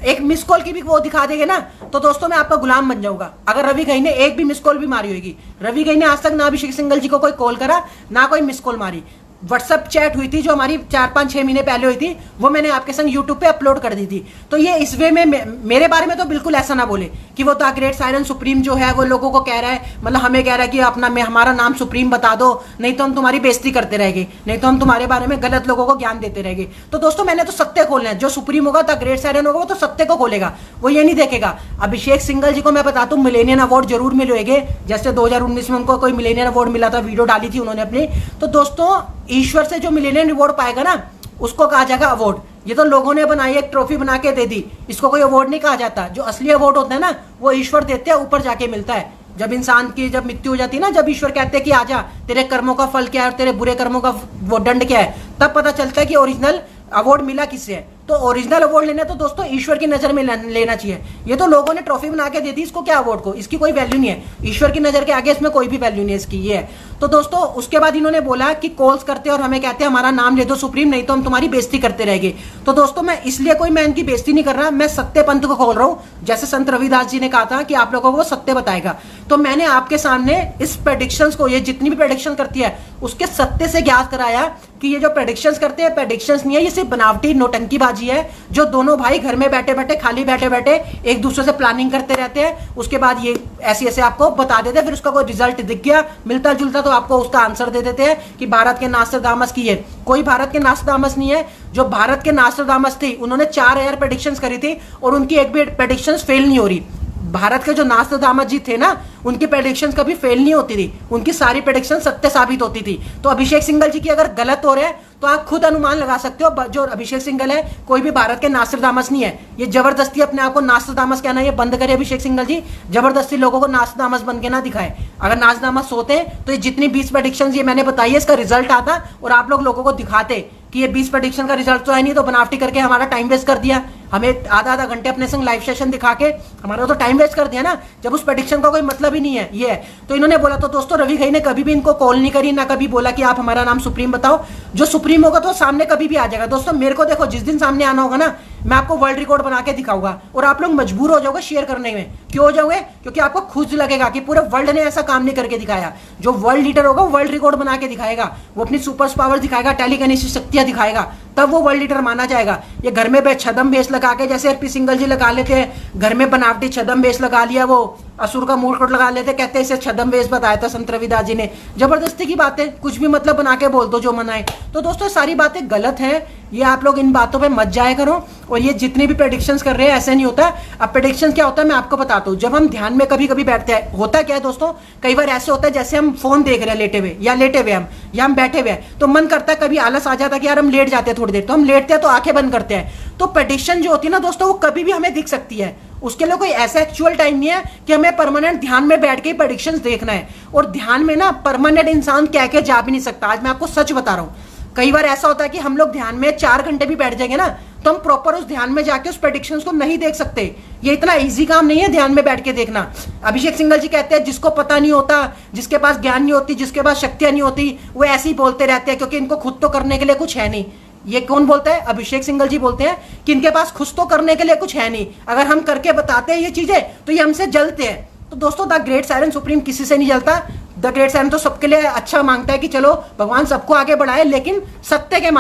एक मिस कॉल की भी वो दिखा देंगे ना, तो दोस्तों मैं आपका गुलाम बन जाऊंगा। अगर रवि घई ने एक भी मिस कॉल भी मारी होगी, रवि घई ने आज तक ना अभिषेक सिंघल जी को कोई कॉल करा, ना कोई मिस कॉल मारी। व्हाट्सएप चैट हुई थी जो हमारी 4-5-6 महीने पहले हुई थी, वो मैंने आपके संग यूट्यूब पे अपलोड कर दी थी। तो ये इस वे में मेरे बारे में तो बिल्कुल ऐसा ना बोले कि वो द ग्रेट साइरन सुप्रीम जो है वो लोगों को कह रहा है, मतलब हमें कह रहा है कि हमारा नाम सुप्रीम बता दो, नहीं तो हम तुम्हारी बेइज्जती करते रहेंगे, नहीं तो हम तुम्हारे बारे में गलत लोगों को ज्ञान देते रहेंगे। तो दोस्तों मैंने तो सत्य खोलना है, जो सुप्रीम होगा, द ग्रेट साइरन होगा, वो तो सत्य को खोलेगा, वो ये नहीं देखेगा। अभिषेक सिंघल जी को मैं बताता हूँ मिलेनियम अवार्ड जरूर मिलेंगे, जैसे 2019 में उनको कोई मिलेनियम अवार्ड मिला था, वीडियो डाली थी उन्होंने अपनी। तो दोस्तों ईश्वर से जो मिलेनियम अवार्ड पाएगा ना, उसको कहा जाएगा अवार्ड। ये तो लोगों ने बनाई, एक ट्रॉफी बना के दे दी, इसको कोई अवार्ड नहीं कहा जाता। जो असली अवार्ड होता है ना, वो ईश्वर देते हैं, ऊपर जाके मिलता है। जब इंसान की जब मृत्यु हो जाती है ना, जब ईश्वर कहते हैं कि आजा, तेरे कर्मों का फल क्या है और तेरे बुरे कर्मों का वो दंड क्या है, तब पता चलता है कि ओरिजिनल अवार्ड मिला किससे है। तो ओरिजिनल अवार्ड लेना तो दोस्तों ईश्वर की नजर में लेना चाहिए। ये तो लोगों ने ट्रॉफी बना के दे दी, इसको क्या अवार्ड को, इसकी कोई वैल्यू नहीं है, ईश्वर की नजर के आगे इसमें कोई भी वैल्यू नहीं है इसकी। ये है। तो दोस्तों उसके बाद इन्होंने बोला कि कॉल्स करते और हमें कहते हैं हमारा नाम ले दो सुप्रीम, नहीं तो हम तुम्हारी बेइज्जती करते रहेंगे। तो दोस्तों मैं इसलिए मैं इनकी बेइज्जती नहीं कर रहा, मैं सत्य पंथ को खोल रहा हूं। जैसे संत रविदास जी ने कहा था कि आप लोगों को सत्य बताएगा, तो मैंने आपके सामने इस प्रेडिक्शंस को, ये जितनी भी प्रेडिक्शन करती है, उसके सत्य से ज्ञात कराया कि ये जो प्रेडिक्शंस करते हैं प्रेडिक्शंस नहीं है, ये सिर्फ बनावटी नौटंकीबाजी है, जो दोनों भाई घर में बैठे बैठे, खाली बैठे बैठे एक दूसरे से प्लानिंग करते रहते हैं। उसके बाद ये ऐसे ऐसे आपको बता देते हैं, फिर उसका कोई रिजल्ट दिख गया मिलता जुलता तो आपको उसका आंसर दे देते हैं कि भारत के नास्ट्राडामस की है। कोई भारत के नास्ट्राडामस नहीं है। जो भारत के नास्ट्राडामस थी, उन्होंने 4000 प्रेडिक्शंस करी थी और उनकी एक भी प्रेडिक्शंस फेल नहीं हो रही। भारत के जो नास्ट्राडामस जी थे ना, उनकी प्रेडिक्शंस कभी फेल नहीं होती थी, उनकी सारी प्रेडिक्शन सत्य साबित होती थी। तो अभिषेक सिंघल जी की अगर गलत हो रहे हैं तो आप खुद अनुमान लगा सकते हो, जो अभिषेक सिंघल है कोई भी भारत के नास्ट्राडामस नहीं है। ये जबरदस्ती अपने आप को नास्ट्राडामस कहना ये बंद करे अभिषेक सिंघल जी, जबरदस्ती लोगों को नास्ट्राडामस बन के ना दिखाए। अगर नास्ट्राडामस होते तो ये जितनी 20 प्रेडिक्शन ये मैंने बताई है, इसका रिजल्ट आता और आप लोगों को दिखाते कि ये 20 प्रेडिक्शन का रिजल्ट तो है नहीं, तो बनावटी करके हमारा टाइम वेस्ट कर दिया, हमें आधा घंटे अपने संग लाइव सेशन दिखा के हमारा तो टाइम वेस्ट कर दिया ना, जब उस प्रेडिक्शन का कोई मतलब ही नहीं है। ये है तो इन्होंने बोला। तो दोस्तों रवि घई ने कभी भी इनको कॉल नहीं करी, ना कभी बोला कि आप हमारा नाम सुप्रीम बताओ। जो सुप्रीम होगा तो सामने कभी भी आ जाएगा। दोस्तों मेरे को देखो, जिस दिन सामने आना होगा ना, मैं आपको वर्ल्ड रिकॉर्ड बना के दिखाऊंगा और आप लोग मजबूर हो जाओगे शेयर करने में। क्यों हो जाओगे? क्योंकि आपको खुद लगेगा कि पूरे वर्ल्ड ने ऐसा काम नहीं करके दिखाया। जो वर्ल्ड लीडर होगा वो वर्ल्ड रिकॉर्ड बना के दिखाएगा, वो अपनी सुपर पावर दिखाएगा, टेलीकिनेसिस शक्तियां दिखाएगा, तब वो वर्ल्ड लीडर माना जाएगा। ये घर में छदम बेस लगा के, जैसे आरपी सिंघल जी लगा लेते हैं, घर में बनावटी छदम बेस लगा लिया, वो असुर का मूल कोट लगा लेते, कहते हैं इसे छदम बेस बताया था संत रविदास जी ने। जबरदस्ती की बातें, कुछ भी मतलब बना के बोल दो जो मनाए। तो दोस्तों सारी बातें गलत है, ये आप लोग इन बातों पे मत जाया करो। और ये जितने भी प्रेडिक्शंस कर रहे हैं ऐसे नहीं होता। अब प्रेडिक्शंस क्या होता है मैं आपको बताता हूँ। जब हम ध्यान में कभी कभी बैठते हैं, होता क्या है दोस्तों, कई बार ऐसे होता है जैसे हम फोन देख रहे हैं लेटे हुए, या हम बैठे हुए हैं, तो मन करता है, कभी आलस आ जाता है कि यार हम लेट जाते हैं थोड़ी देर, तो हम लेटते हैं तो आंखें बंद करते हैं। तो प्रेडिक्शन जो होती है ना दोस्तों, वो कभी भी हमें दिख सकती है। उसके लिए कोई ऐसा एक्चुअल टाइम नहीं है कि हमें परमानेंट ध्यान में बैठ के प्रेडिक्शंस देखना है। और ध्यान में ना परमानेंट इंसान कह के जा भी नहीं सकता। आज मैं आपको सच बता रहा हूं, कई बार ऐसा होता है कि हम लोग ध्यान में 4 घंटे भी बैठ जाएंगे ना, तो हम प्रॉपर उस ध्यान में जाके उस प्रेडिक्शंस को नहीं देख सकते। ये इतना इजी काम नहीं है ध्यान में बैठ के देखना। अभिषेक सिंघल जी कहते हैं जिसको पता नहीं होता, जिसके पास ज्ञान नहीं होती, जिसके पास शक्तियां नहीं होती, वो ऐसे ही बोलते रहते हैं क्योंकि इनको खुद तो करने के लिए कुछ है नहीं। ये कौन बोलता है? अभिषेक सिंघल जी बोलते हैं कि इनके पास खुद तो करने के लिए कुछ है नहीं, अगर हम करके बताते हैं ये चीजें तो ये हमसे जलते हैं। तो दोस्तों द ग्रेट साइलेंट सुप्रीम किसी से नहीं जलता। द ग्रेट साइलेंट तो सबके लिए अच्छा मांगता है कि चलो भगवान सबको आगे बढ़ाए, लेकिन सत्य के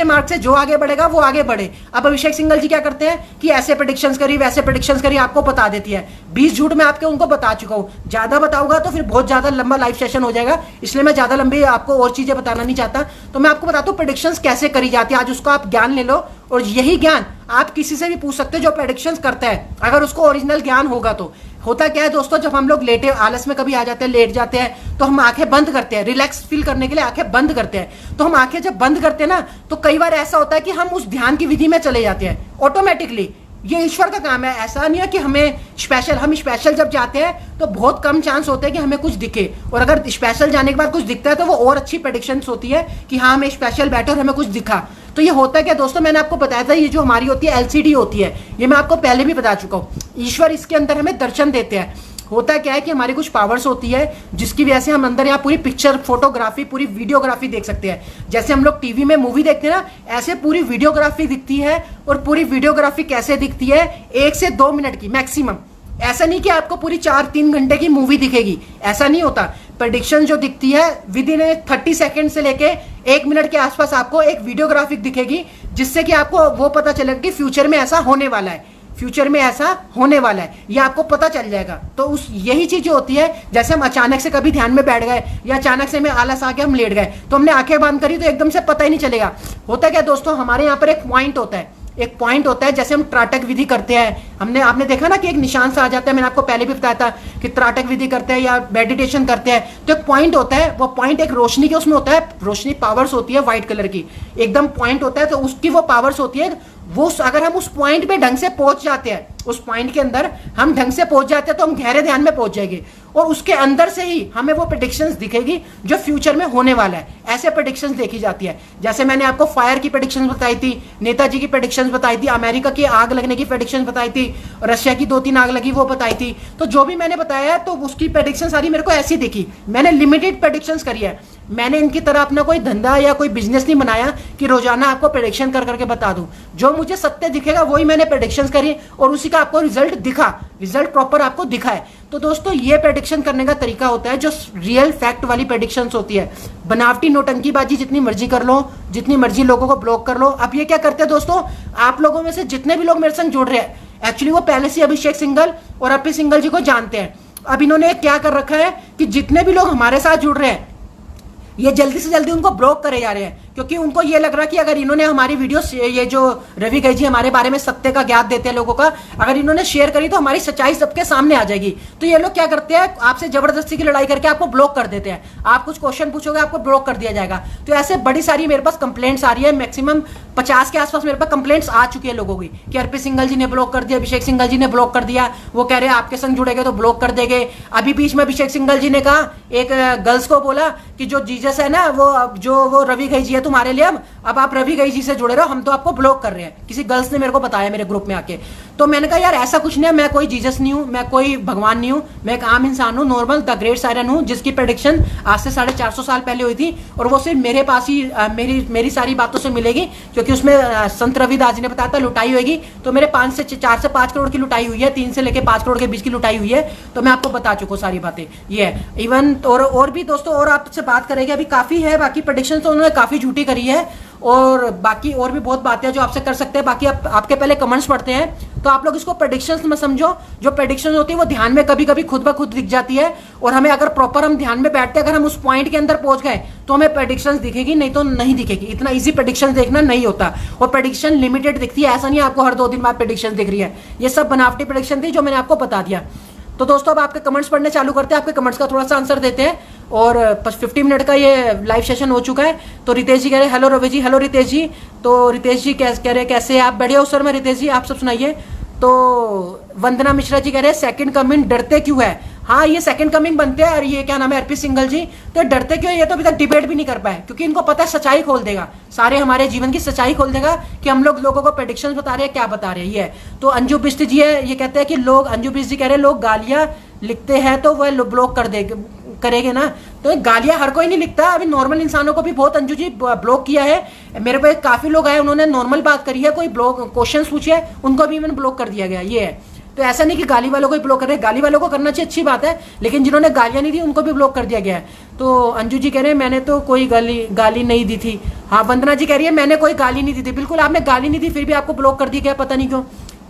मार्ग से जो आगे बढ़ेगा वो आगे बढ़े। अब अभिषेक सिंघल जी क्या करते हैं कि ऐसे प्रेडिक्शंस करी, वैसे प्रेडिक्शंस करी, आपको बता देती है। 20 झूठ मैं आपके उनको बता चुका हूं। ज्यादा बताऊंगा तो फिर बहुत ज्यादा लंबा लाइव सेशन हो जाएगा, इसलिए मैं ज्यादा लंबी आपको और चीजें बताना नहीं चाहता। तो मैं आपको बताता हूँ प्रेडिक्शंस कैसे करी जाती है। आज उसको आप ज्ञान ले लो, और यही ज्ञान आप किसी से भी पूछ सकते हो जो प्रेडिक्शंस करता है, अगर उसको ओरिजिनल ज्ञान होगा तो। होता क्या है दोस्तों, जब हम लोग लेटे आलस में कभी आ जाते हैं, लेट जाते हैं, तो हम आंखें बंद करते हैं, रिलैक्स फील करने के लिए आंखें बंद करते हैं। तो हम आंखें जब बंद करते हैं ना, तो कई बार ऐसा होता है कि हम उस ध्यान की विधि में चले जाते हैं ऑटोमेटिकली। ये ईश्वर का काम है, ऐसा नहीं है कि हम स्पेशल जब जाते हैं तो बहुत कम चांस होते हैं कि हमें कुछ दिखे, और अगर स्पेशल जाने के बाद कुछ दिखता है तो वो और अच्छी प्रेडिक्शंस होती है कि हाँ हमें स्पेशल बैठे और हमें कुछ दिखा। तो ये होता है क्या दोस्तों, मैंने आपको बताया था, ये जो हमारी होती है एलसीडी होती है, ये मैं आपको पहले भी बता चुका हूँ। ईश्वर इसके अंदर हमें दर्शन देते हैं। होता क्या है कि हमारी कुछ पावर्स होती है जिसकी वजह से हम अंदर यहाँ पूरी पिक्चर, फोटोग्राफी, पूरी वीडियोग्राफी देख सकते हैं। जैसे हम लोग टीवी में मूवी देखते हैं ना, ऐसे पूरी वीडियोग्राफी दिखती है। और पूरी वीडियोग्राफी कैसे दिखती है? 1 से 2 मिनट की मैक्सिमम। ऐसा नहीं कि आपको पूरी 4-3 घंटे की मूवी दिखेगी, ऐसा नहीं होता। प्रेडिक्शन जो दिखती है विद इन 30 सेकेंड से लेके 1 मिनट के आसपास आपको एक वीडियोग्राफिक दिखेगी, जिससे कि आपको वो पता चलेगा कि फ्यूचर में ऐसा होने वाला है, फ्यूचर में ऐसा होने वाला है, ये आपको पता चल जाएगा। तो उस यही चीज होती है, जैसे हम अचानक से कभी ध्यान में बैठ गए या अचानक से हमें आलस आके हम लेट गए, तो हमने आंखें बंद करी तो एकदम से पता ही नहीं चलेगा। होता क्या दोस्तों, हमारे यहाँ पर एक पॉइंट होता है, जैसे हम त्राटक विधि करते हैं, आपने देखा ना कि एक निशान सा आ जाता है। मैंने आपको पहले भी बताया था कि त्राटक विधि करते हैं या मेडिटेशन करते हैं, तो एक पॉइंट होता है। वो पॉइंट एक रोशनी के उसमें होता है, रोशनी पावर्स होती है व्हाइट कलर की, एकदम पॉइंट होता है, तो उसकी वो पावर्स होती है। वो अगर हम उस पॉइंट पे ढंग से पहुंच जाते हैं, उस पॉइंट के अंदर हम ढंग से पहुंच जाते हैं, तो हम गहरे ध्यान में पहुंच जाएंगे, और उसके अंदर से ही हमें वो प्रेडिक्शंस दिखेगी जो फ्यूचर में होने वाला है। ऐसे प्रेडिक्शंस देखी जाती है। जैसे मैंने आपको फायर की प्रेडिक्शंस बताई थी, नेताजी की प्रेडिक्शंस बताई थी, अमेरिका की आग लगने की प्रेडिक्शंस बताई थी, रशिया की 2-3 आग लगी वो बताई थी। तो जो भी मैंने बताया तो उसकी प्रेडिक्शन सारी मेरे को ऐसी दिखी। मैंने लिमिटेड प्रेडिक्शंस करी है। मैंने इनकी तरह अपना कोई धंधा या कोई बिजनेस नहीं बनाया कि रोजाना आपको प्रेडिक्शन कर करके बता दूं। जो मुझे सत्य दिखेगा वही मैंने प्रेडिक्शंस करी, और उसी का आपको रिजल्ट दिखा, रिजल्ट प्रॉपर आपको दिखा है। तो दोस्तों ये प्रेडिक्शन करने का तरीका होता है जो रियल फैक्ट वाली प्रेडिक्शंस होती है। बनावटी नोटंकीबाजी जितनी मर्जी कर लो, जितनी मर्जी लोगों को ब्लॉक कर लो। अब ये क्या करते हैं दोस्तों, आप लोगों में से जितने भी लोग मेरे संग जुड़ रहे हैं, एक्चुअली वो पहले से अभिषेक सिंघल और आरपी सिंघल जी को जानते हैं। अब इन्होंने क्या कर रखा है कि जितने भी लोग हमारे साथ जुड़ रहे हैं, ये जल्दी से जल्दी उनको ब्लॉक करे जा रहे हैं। क्योंकि उनको ये लग रहा कि अगर इन्होंने हमारी वीडियो, ये जो रवि गई जी हमारे बारे में सत्य का ज्ञात देते हैं लोगों का, अगर इन्होंने शेयर करी तो हमारी सच्चाई सबके सामने आ जाएगी। तो ये लोग क्या करते हैं, आपसे जबरदस्ती की लड़ाई करके आपको ब्लॉक कर देते हैं। आप कुछ क्वेश्चन पूछोगे आपको ब्लॉक कर दिया जाएगा। तो ऐसे बड़ी सारी मेरे पास कंप्लेंट्स आ रही है, मैक्सिमम 50 के आसपास मेरे पास कंप्लेंट्स आ चुकी है लोगों की कि अर्पित सिंघल जी ने ब्लॉक कर दिया, अभिषेक सिंघल जी ने ब्लॉक कर दिया, वो कह रहे हैं आपके संग जुड़ेंगे तो ब्लॉक कर देंगे। अभी बीच में अभिषेक सिंघल जी ने कहा, एक गर्ल्स को बोला कि जो जीजस है ना वो रवि गई जी है तुम्हारे लिए, अब आप रवि गई जी से जुड़े रहो, हम तो आपको ब्लॉक कर रहे हैं। किसी गर्ल्स ने मेरे को बताया मेरे ग्रुप में आके। तो मैंने कहा यार ऐसा कुछ नहीं है, मैं कोई जीजस नहीं हूं, मैं कोई भगवान नहीं हूं, मैं एक आम इंसान हूं, नॉर्मल द ग्रेट सायरन हूं, जिसकी प्रेडिक्शन आज से 450 साल पहले हुई थी। और वो सिर्फ मेरे पास ही मेरी सारी बातों से मिलेगी, क्योंकि उसमें संत रविदास जी ने बताया था लुटाई होगी। तो मेरे 4 से 5 करोड़ की लुटाई हुई है, 3 से लेकर 5 करोड़ के बीच की लुटाई हुई है। तो मैं आपको बता चुका हूँ सारी बातें। ये है इवन और भी दोस्तों, और आपसे बात करेंगे, अभी काफी है बाकी प्रेडिक्शन तो उन्होंने काफी झूठी करी है, और बाकी और भी बहुत बातें जो आपसे कर सकते हैं। बाकी आपके पहले कमेंट्स पढ़ते हैं, तो आप लोग इसको प्रेडिक्शंस में समझो। जो प्रेडिक्शंस होती है वो ध्यान में कभी कभी खुद ब खुद दिख जाती है, और हमें अगर प्रॉपर हम ध्यान में बैठते हैं, अगर हम उस पॉइंट के अंदर पहुंच गए तो हमें प्रेडिक्शंस दिखेगी, नहीं तो नहीं दिखेगी। इतना इजी प्रेडिक्शंस देखना नहीं होता, और प्रेडिक्शन लिमिटेड दिखती है, ऐसा नहीं आपको हर 2 दिन बाद प्रेडिक्शन दिख रही है। ये सब बनावटी प्रेडिक्शन थी जो मैंने आपको बता दिया। तो दोस्तों अब आपके कमेंट्स पढ़ने चालू करते हैं, आपके कमेंट्स का थोड़ा सा आंसर देते हैं। और 50 मिनट का ये लाइव सेशन हो चुका है। तो रितेश जी कह रहे हैं हेलो रवि जी, हेलो रितेश जी। तो रितेश जी कह रहे हैं कैसे आप, बढ़िया हो सर मैं। रितेश जी आप सब सुनाइए। तो वंदना मिश्रा जी कह रहे हैं सेकंड कमिंग डरते क्यों है। हाँ ये सेकंड कमिंग बनते हैं, और ये क्या नाम है अर्पित सिंघल जी, तो डरते क्यों, ये तो अभी तक डिबेट भी नहीं कर पाए, क्योंकि इनको पता है सच्चाई खोल देगा, सारे हमारे जीवन की सच्चाई खोल देगा कि हम लोगों को प्रेडिक्शंस बता रहे हैं, क्या बता रहे हैं। ये तो अंजू बिष्ट जी है, ये कहते हैं कि लोग, अंजू बिष्ट जी कह रहे हैं लोग गालियां लिखते हैं तो वह ब्लॉक करेंगे ना। तो गालियां हर कोई नहीं लिखता, अभी नॉर्मल इंसानों को भी बहुत अंजू जी ब्लॉक किया है। मेरे पास काफी लोग आए, उन्होंने नॉर्मल बात करी है, कोई ब्लॉक क्वेश्चंस पूछे है, उनको भी मैंने ब्लॉक कर दिया गया। ये है, तो ऐसा नहीं कि गाली वालों को ही ब्लॉक कर रहे हैं, गाली वालों को करना चाहिए, अच्छी बात है, लेकिन जिन्होंने गालियां नहीं दी उनको भी ब्लॉक कर दिया गया है। तो अंजू जी कह रहे हैं मैंने तो कोई गाली नहीं दी थी। हाँ वंदना जी कह रही है मैंने कोई गाली नहीं दी थी। बिल्कुल आपने गाली नहीं दी, फिर भी आपको ब्लॉक कर दिया गया, पता नहीं क्यों।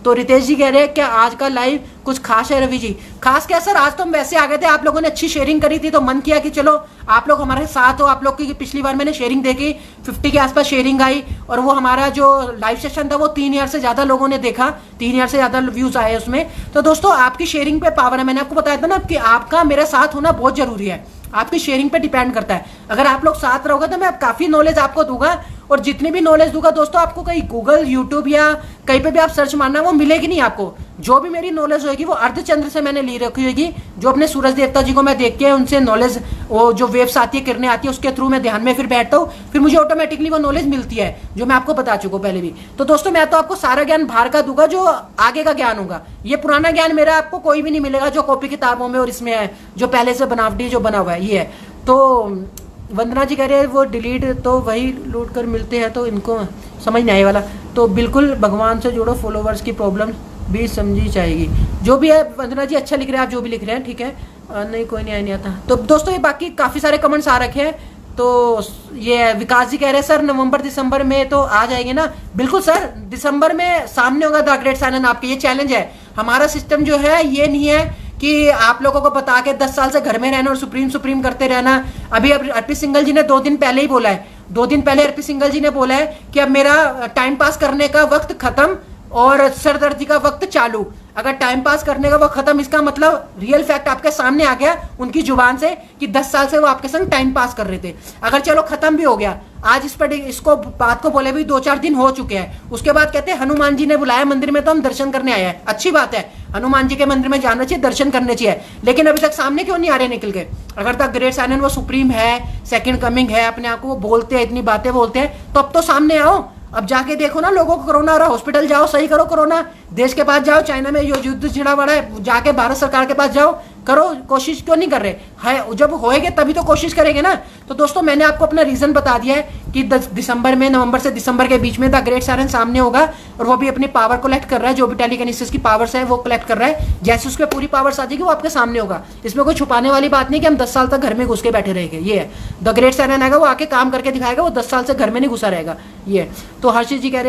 तो रितेश जी कह रहे हैं क्या आज का लाइव कुछ खास है रवि जी। खास क्या सर, आज तो हम वैसे आ गए थे, आप लोगों ने अच्छी शेयरिंग करी थी तो मन किया कि चलो आप लोग हमारे साथ हो। आप लोग की पिछली बार मैंने शेयरिंग देखी, 50 के आसपास शेयरिंग आई, और वो हमारा जो लाइव सेशन था वो 3,000 से ज्यादा लोगों ने देखा, 3,000 से ज्यादा व्यूज आए उसमें। तो दोस्तों आपकी शेयरिंग पे पावर है, मैंने आपको बताया था ना कि आपका मेरा साथ होना बहुत जरूरी है, आपकी शेयरिंग पे डिपेंड करता है। अगर आप लोग साथ रहोगे तो मैं काफी नॉलेज आपको दूंगा, और जितनी भी नॉलेज दूंगा दोस्तों आपको कहीं गूगल यूट्यूब या कहीं पे भी आप सर्च मारना वो मिलेगी नहीं आपको। जो भी मेरी नॉलेज होगी वो अर्धचंद्र से मैंने ली रखी होगी, जो अपने सूरज देवता जी को मैं देख के उनसे नॉलेज, वो जो वेव्स आती है किरणें आती है उसके थ्रू मैं ध्यान में फिर बैठता हूँ, फिर मुझे ऑटोमेटिकली वो नॉलेज मिलती है जो मैं आपको बता चुका हूँ पहले भी। तो दोस्तों मैं तो आपको सारा ज्ञान बाहर का दूंगा जो आगे का ज्ञान होगा, ये पुराना ज्ञान मेरा आपको कोई भी नहीं मिलेगा जो कॉपी किताबों में और इसमें है, जो पहले से बनावटी जो बना हुआ है ये है। तो वंदना जी कह रहे हैं वो डिलीट तो वही लूट कर मिलते हैं, तो इनको समझ नहीं आए वाला। तो बिल्कुल भगवान से जुड़ो, फॉलोवर्स की प्रॉब्लम भी समझी जाएगी। जो भी है वंदना जी अच्छा लिख रहे हैं आप, जो भी लिख रहे हैं ठीक है, नहीं कोई नहीं आता। तो दोस्तों ये बाकी काफ़ी सारे कमेंट्स आ रखे हैं। तो ये विकास जी कह रहे हैं सर नवंबर दिसंबर में तो आ जाएंगे ना। बिल्कुल सर, दिसंबर में सामने होगा द ग्रेट सायरन आपके, ये चैलेंज है। हमारा सिस्टम जो है ये नहीं है कि आप लोगों को बता के 10 साल से घर में रहना और सुप्रीम करते रहना। अभी अर्पित सिंघल जी ने 2 दिन पहले ही बोला है, 2 दिन पहले अर्पित सिंघल जी ने बोला है कि अब मेरा टाइम पास करने का वक्त खत्म और सरदर्दी का वक्त चालू। अगर टाइम पास करने का वक्त खत्म, इसका मतलब रियल फैक्ट आपके सामने आ गया उनकी जुबान से कि 10 साल से वो आपके संग टाइम पास कर रहे थे। अगर चलो खत्म भी हो गया, आज इस पर इसको बात को बोले भी 2-4 दिन हो चुके हैं, उसके बाद कहते हैं हनुमान जी ने बुलाया मंदिर में तो हम दर्शन करने आए हैं। अच्छी बात है, हनुमान जी के मंदिर में जाना चाहिए, दर्शन करने चाहिए, लेकिन अभी तक सामने क्यों नहीं आ रहे निकल के। अगर तक ग्रेट सायरन वो सुप्रीम है, सेकंड कमिंग है, अपने आप को वो बोलते हैं, इतनी बातें बोलते हैं, तो अब तो सामने आओ। अब जाके देखो ना लोगों को कोरोना हो रहा है, हॉस्पिटल जाओ, सही करो कोरोना, देश के पास जाओ, चाइना में जो युद्ध छिड़ा पड़ा है जाके भारत सरकार के पास जाओ, करो, कोशिश क्यों नहीं कर रहे है। जब होएगे तभी तो कोशिश करेंगे ना। तो दोस्तों मैंने आपको अपना रीजन बता दिया है कि दिसंबर में, नवंबर से दिसंबर के बीच में द ग्रेट सायरन सामने होगा, और वो भी अपनी पावर कलेक्ट कर रहा है, जो भी टेलीकिनेसिस की पावर्स है वो कलेक्ट कर रहा है। जैसे उसके पूरी पावर्स आ जाएगी वो आपके सामने होगा। इसमें कोई छुपाने वाली बात नहीं कि हम 10 साल तक घर में घुस के बैठे रहेंगे। ये है द ग्रेट सायरन आएगा, वो आके काम करके दिखाएगा, वो 10 साल से घर में नहीं घुसा रहेगा। ये तो हर्षित जी कह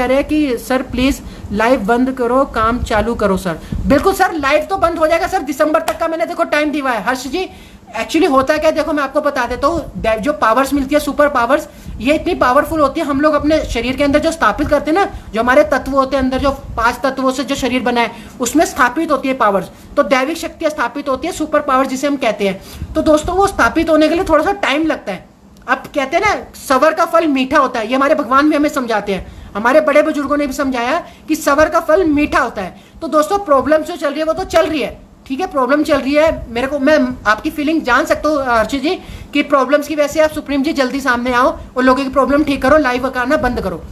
रहे हैं कि सर प्लीज लाइव बंद करो, काम चालू करो सर। बिल्कुल सर, लाइव तो बंद हो जाएगा सर, दिसंबर तक का मैंने देखो टाइम दिया है हर्ष जी। एक्चुअली होता क्या, देखो मैं आपको बता देता हूँ, जो पावर्स मिलती है सुपर पावर्स, ये इतनी पावरफुल होती है, हम लोग अपने शरीर के अंदर जो स्थापित करते हैं ना, जो हमारे तत्व होते हैं अंदर, जो 5 तत्वों से जो शरीर बना है उसमें स्थापित होती है पावर्स, तो दैविक शक्तियां स्थापित होती है, सुपर पावर जिसे हम कहते हैं। तो दोस्तों वो स्थापित होने के लिए थोड़ा सा टाइम लगता है। अब कहते हैं ना सबर का फल मीठा होता है, ये हमारे भगवान भी हमें समझाते हैं, हमारे बड़े बुजुर्गों ने भी समझाया कि सबर का फल मीठा होता है। तो दोस्तों प्रॉब्लम जो चल रही है वो तो चल रही है, ठीक है, प्रॉब्लम चल रही है, मेरे को, मैं आपकी फीलिंग जान सकता हूँ हर्षित जी कि प्रॉब्लम्स की वजह से आप सुप्रीम जी जल्दी सामने आओ और लोगों की प्रॉब्लम ठीक करो, लाइव आना बंद करो।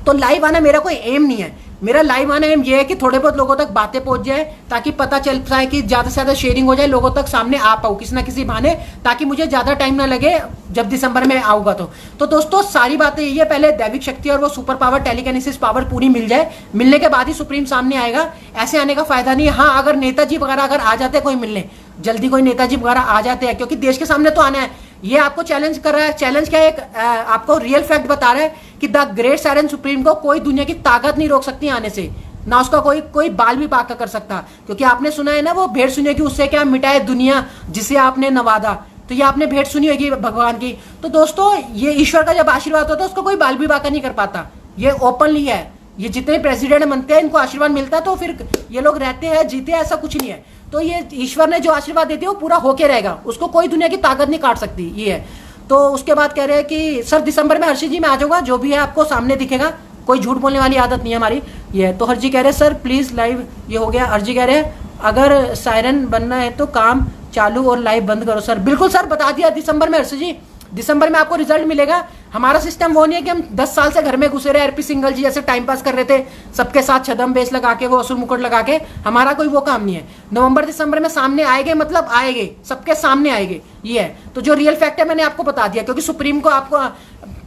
तो लाइव आना मेरा कोई एम नहीं है, मेरा लाइव आना एम ये है कि थोड़े बहुत लोगों तक बातें पहुंच जाए, ताकि पता चल पाए कि ज्यादा से ज्यादा शेयरिंग हो जाए, लोगों तक सामने आ पाऊँ किसी ना किसी बहाने, ताकि मुझे ज्यादा टाइम ना लगे जब दिसंबर में आऊंगा। तो दोस्तों सारी बातें यही है, पहले दैविक शक्ति और वो सुपर पावर टेलीकिनेसिस पावर पूरी मिल जाए, मिलने के बाद ही सुप्रीम सामने आएगा, ऐसे आने का फायदा नहीं है। हाँ अगर नेताजी वगैरह अगर आ जाते कोई मिलने, जल्दी कोई नेताजी वगैरह आ जाते हैं, क्योंकि देश के सामने तो आना है, ये आपको चैलेंज कर रहा है। चैलेंज क्या है, एक आपको रियल फैक्ट बता रहा है कि द ग्रेट साइरन सुप्रीम को कोई दुनिया की ताकत नहीं रोक सकती आने से, ना उसका कोई बाल भी पाका कर सकता, क्योंकि आपने सुना है ना वो भेंट सुनी होगी, उससे क्या मिटाए दुनिया जिसे आपने नवादा, तो ये आपने भेंट सुनी होगी भगवान की। तो दोस्तों ये ईश्वर का जब आशीर्वाद होता है उसको कोई बाल भी पाका नहीं कर पाता, ये ओपनली है, ये जितने प्रेसिडेंट बनते हैं इनको आशीर्वाद मिलता है, तो फिर ये लोग रहते हैं जीते हैं, ऐसा कुछ नहीं है। तो ये ईश्वर ने जो आशीर्वाद देती है वो पूरा होके रहेगा, उसको कोई दुनिया की ताकत नहीं काट सकती, ये है। तो उसके बाद कह रहे हैं कि सर दिसंबर में हर्षित जी मैं आ जाऊंगा, जो भी है आपको सामने दिखेगा, कोई झूठ बोलने वाली आदत नहीं है हमारी, ये है। तो हर्षित जी कह रहे हैं सर प्लीज लाइव, ये हो गया। हर्षित जी कह रहे हैं अगर सायरन बनना है तो काम चालू और लाइव बंद करो सर। बिल्कुल सर, बता दिया दिसंबर में हर्षित जी, दिसंबर में आपको रिजल्ट मिलेगा। हमारा सिस्टम वो नहीं है कि हम 10 साल से घर में घुसे रहे, आरपी सिंगल जी जैसे टाइम पास कर रहे थे सबके साथ छदम बेस लगा के, वो असुर मुकुट लगा के, हमारा कोई वो काम नहीं है। नवंबर दिसंबर में सामने आएंगे, मतलब आएंगे, सबके सामने आएंगे, ये है। तो जो रियल फैक्ट है मैंने आपको बता दिया, क्योंकि सुप्रीम को आपको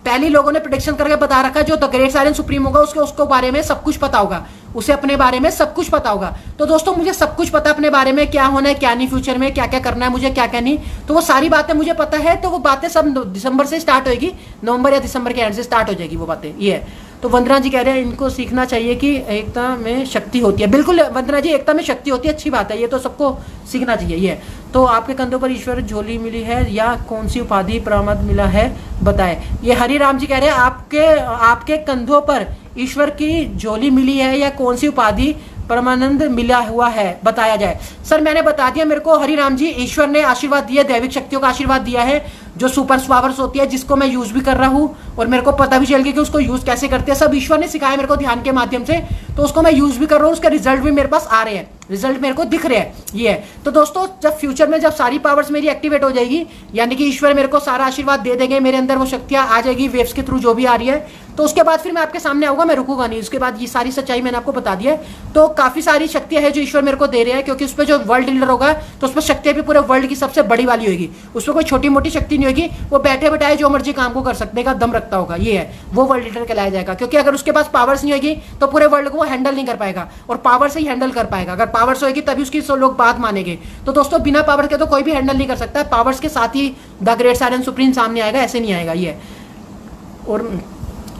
पहले लोगों ने प्रेडिक्शन करके बता रखा, जो द ग्रेट साइलेंट सुप्रीम होगा उसको बारे में सब कुछ पता होगा, उसे अपने बारे में सब कुछ पता होगा। तो दोस्तों मुझे सब कुछ पता अपने बारे में, क्या होना है क्या नहीं, फ्यूचर में क्या क्या करना है मुझे, क्या क्या नहीं, तो वो सारी बातें मुझे पता है। तो वो बातें सब दिसंबर से स्टार्ट होगी, नवंबर या दिसंबर के एंड से स्टार्ट हो जाएगी वो बातें, ये है। तो वंदना जी कह रहे हैं इनको सीखना चाहिए कि एकता में शक्ति होती है। बिल्कुल वंदना जी, एकता में शक्ति होती है, अच्छी बात है, ये तो सबको सीखना चाहिए, ये है। तो आपके कंधों पर ईश्वर झोली मिली है या कौन सी उपाधि प्राप्त मिला है बताए। ये हरिराम जी कह रहे हैं आपके कंधों पर ईश्वर की झोली मिली है या कौन सी उपाधि परमानंद मिला हुआ है बताया जाए। सर मैंने बता दिया, मेरे को हरिराम जी ईश्वर ने आशीर्वाद दिया, दैविक शक्तियों का आशीर्वाद दिया है, जो सुपर पावर्स होती है, जिसको मैं यूज भी कर रहा हूँ और मेरे को पता भी चल गया कि उसको यूज कैसे करते हैं, सब ईश्वर ने सिखाया मेरे को ध्यान के माध्यम से, तो उसको मैं यूज भी कर रहा हूँ, उसके रिजल्ट भी मेरे पास आ रहे हैं, रिजल्ट मेरे को दिख रहे हैं, ये है। तो दोस्तों जब फ्यूचर में जब सारी पावर्स मेरी एक्टिवेट हो जाएगी, यानी कि ईश्वर मेरे को सारा आशीर्वाद दे देंगे, मेरे अंदर वो शक्तियां आ जाएगी वेव्स के थ्रू जो भी आ रही है, तो उसके बाद फिर मैं आपके सामने आऊंगा, मैं रुकूंगा नहीं। उसके बाद ये सारी सच्चाई मैंने आपको बता दी है। तो काफी सारी शक्तियां है जो ईश्वर मेरे को दे रहे हैं, क्योंकि उस पर जो वर्ल्ड लीडर होगा तो उस पर शक्तियां भी पूरे वर्ल्ड की सबसे बड़ी वाली होगी, उसमें कोई छोटी मोटी शक्ति नहीं होगी, वो बैठे बैठाए जो मर्जी काम को कर सकने का दम रखता होगा, ये है, वो वर्ल्ड लीडर कहलाया जाएगा। क्योंकि अगर उसके पास पावर्स नहीं होगी तो पूरे वर्ल्ड को वो हैंडल नहीं कर पाएगा, और पावर से ही हैंडल कर पाएगा। अगर पावर्स होगी तभी उसकी लोग बात मानेंगे। तो दोस्तों बिना पावर के तो कोई भी हैंडल नहीं कर सकता, पावर्स के साथ ही द ग्रेट साइलेंट सुप्रीम सामने आएगा, ऐसे नहीं आएगा, ये। और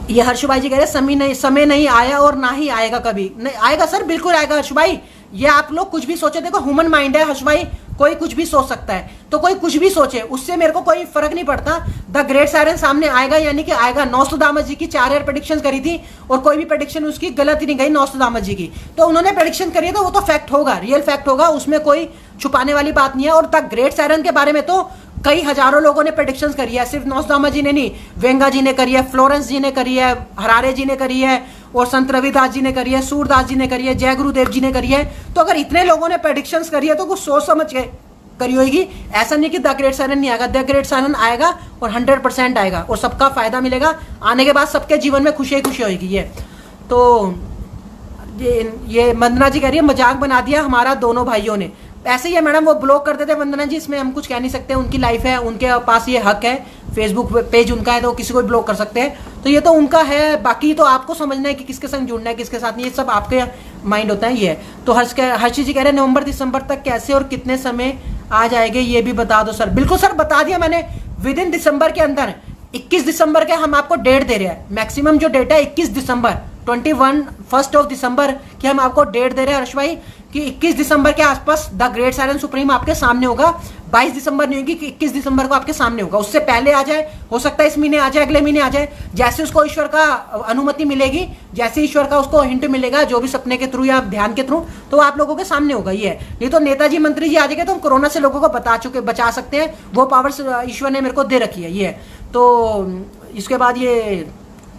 ये हर्ष भाई जी कह रहे हैं समय नहीं आया और ना ही आएगा कभी। नहीं आएगा सर, बिल्कुल आएगा हर्ष भाई, ये आप लोग कुछ भी सोचे, देखो ह्यूमन माइंड है हर्ष भाई, कोई कुछ भी सोच सकता है, तो कोई कुछ भी सोचे, उससे मेरे को कोई फर्क नहीं पड़ता। द ग्रेट साइलेंट सामने आएगा, यानी कि आएगा। नोस्ट्राडामस जी की 4 ईयर प्रेडिक्शन करी थी और कोई भी प्रेडिक्शन उसकी गलत ही नहीं गई नोस्ट्राडामस जी की, तो उन्होंने प्रेडिक्शन करी है तो वो तो फैक्ट होगा, रियल फैक्ट होगा, उसमें कोई छुपाने वाली बात नहीं है। और द ग्रेट साइलेंट के बारे में तो कई हजारों लोगों ने प्रेडिक्शंस करी है, सिर्फ नोस्ट्राडामस जी ने नहीं, वेंगा जी ने करी है, फ्लोरेंस जी ने करी है, हरारे जी ने करी है, और संत रविदास जी ने करी है, सूरदास जी ने करी है, जय गुरुदेव जी ने करी है। तो अगर इतने लोगों ने प्रेडिक्शंस करी है तो कुछ सोच समझ के करी होगी, ऐसा नहीं कि द ग्रेट साइलेंट नहीं आएगा, द ग्रेट साइलेंट आएगा और 100% आएगा, और सबका फायदा मिलेगा, आने के बाद सबके जीवन में खुशी खुशी होगी, ये। तो ये वंदना जी कह रही है मजाक बना दिया हमारा दोनों भाइयों ने, ऐसे ही है मैडम, वो ब्लॉक कर देते वंदना जी, इसमें हम कुछ कह नहीं सकते, उनकी लाइफ है, उनके पास ये हक है, फेसबुक पेज उनका है तो किसी को भी ब्लॉक कर सकते हैं, तो ये तो उनका है, बाकी तो आपको समझना है कि किसके संग जुड़ना है किसके साथ नहीं, ये सब आपके माइंड होता है, ये है। तो हर्षी जी कह रहे हैं नवंबर दिसंबर तक कैसे और कितने समय आ जाएंगे ये भी बता दो सर। बिल्कुल सर, बता दिया मैंने, विद इन दिसंबर के अंदर 21 दिसंबर के हम आपको डेट दे रहे हैं, मैक्सिमम जो डेट है 21 दिसंबर 1 दिसंबर की हम आपको डेट दे रहे हैं हर्ष भाई, कि 21 दिसंबर के आसपास द ग्रेट साइलेंट सुप्रीम आपके सामने होगा। 22 दिसंबर नहीं होगी कि 21 दिसंबर को आपके सामने होगा। उससे पहले आ जाए, हो सकता है इस महीने आ जाए, अगले महीने आ जाए, जैसे उसको ईश्वर का अनुमति मिलेगी, जैसे ईश्वर का उसको हिंट मिलेगा, जो भी सपने के थ्रू या ध्यान के थ्रू, तो आप लोगों के सामने होगा। ये है, नहीं तो नेताजी मंत्री जी आ जाएंगे तो हम कोरोना से लोगों को बचा सकते हैं। वो पावर्स ईश्वर ने मेरे को दे रखी है। ये है, तो इसके बाद ये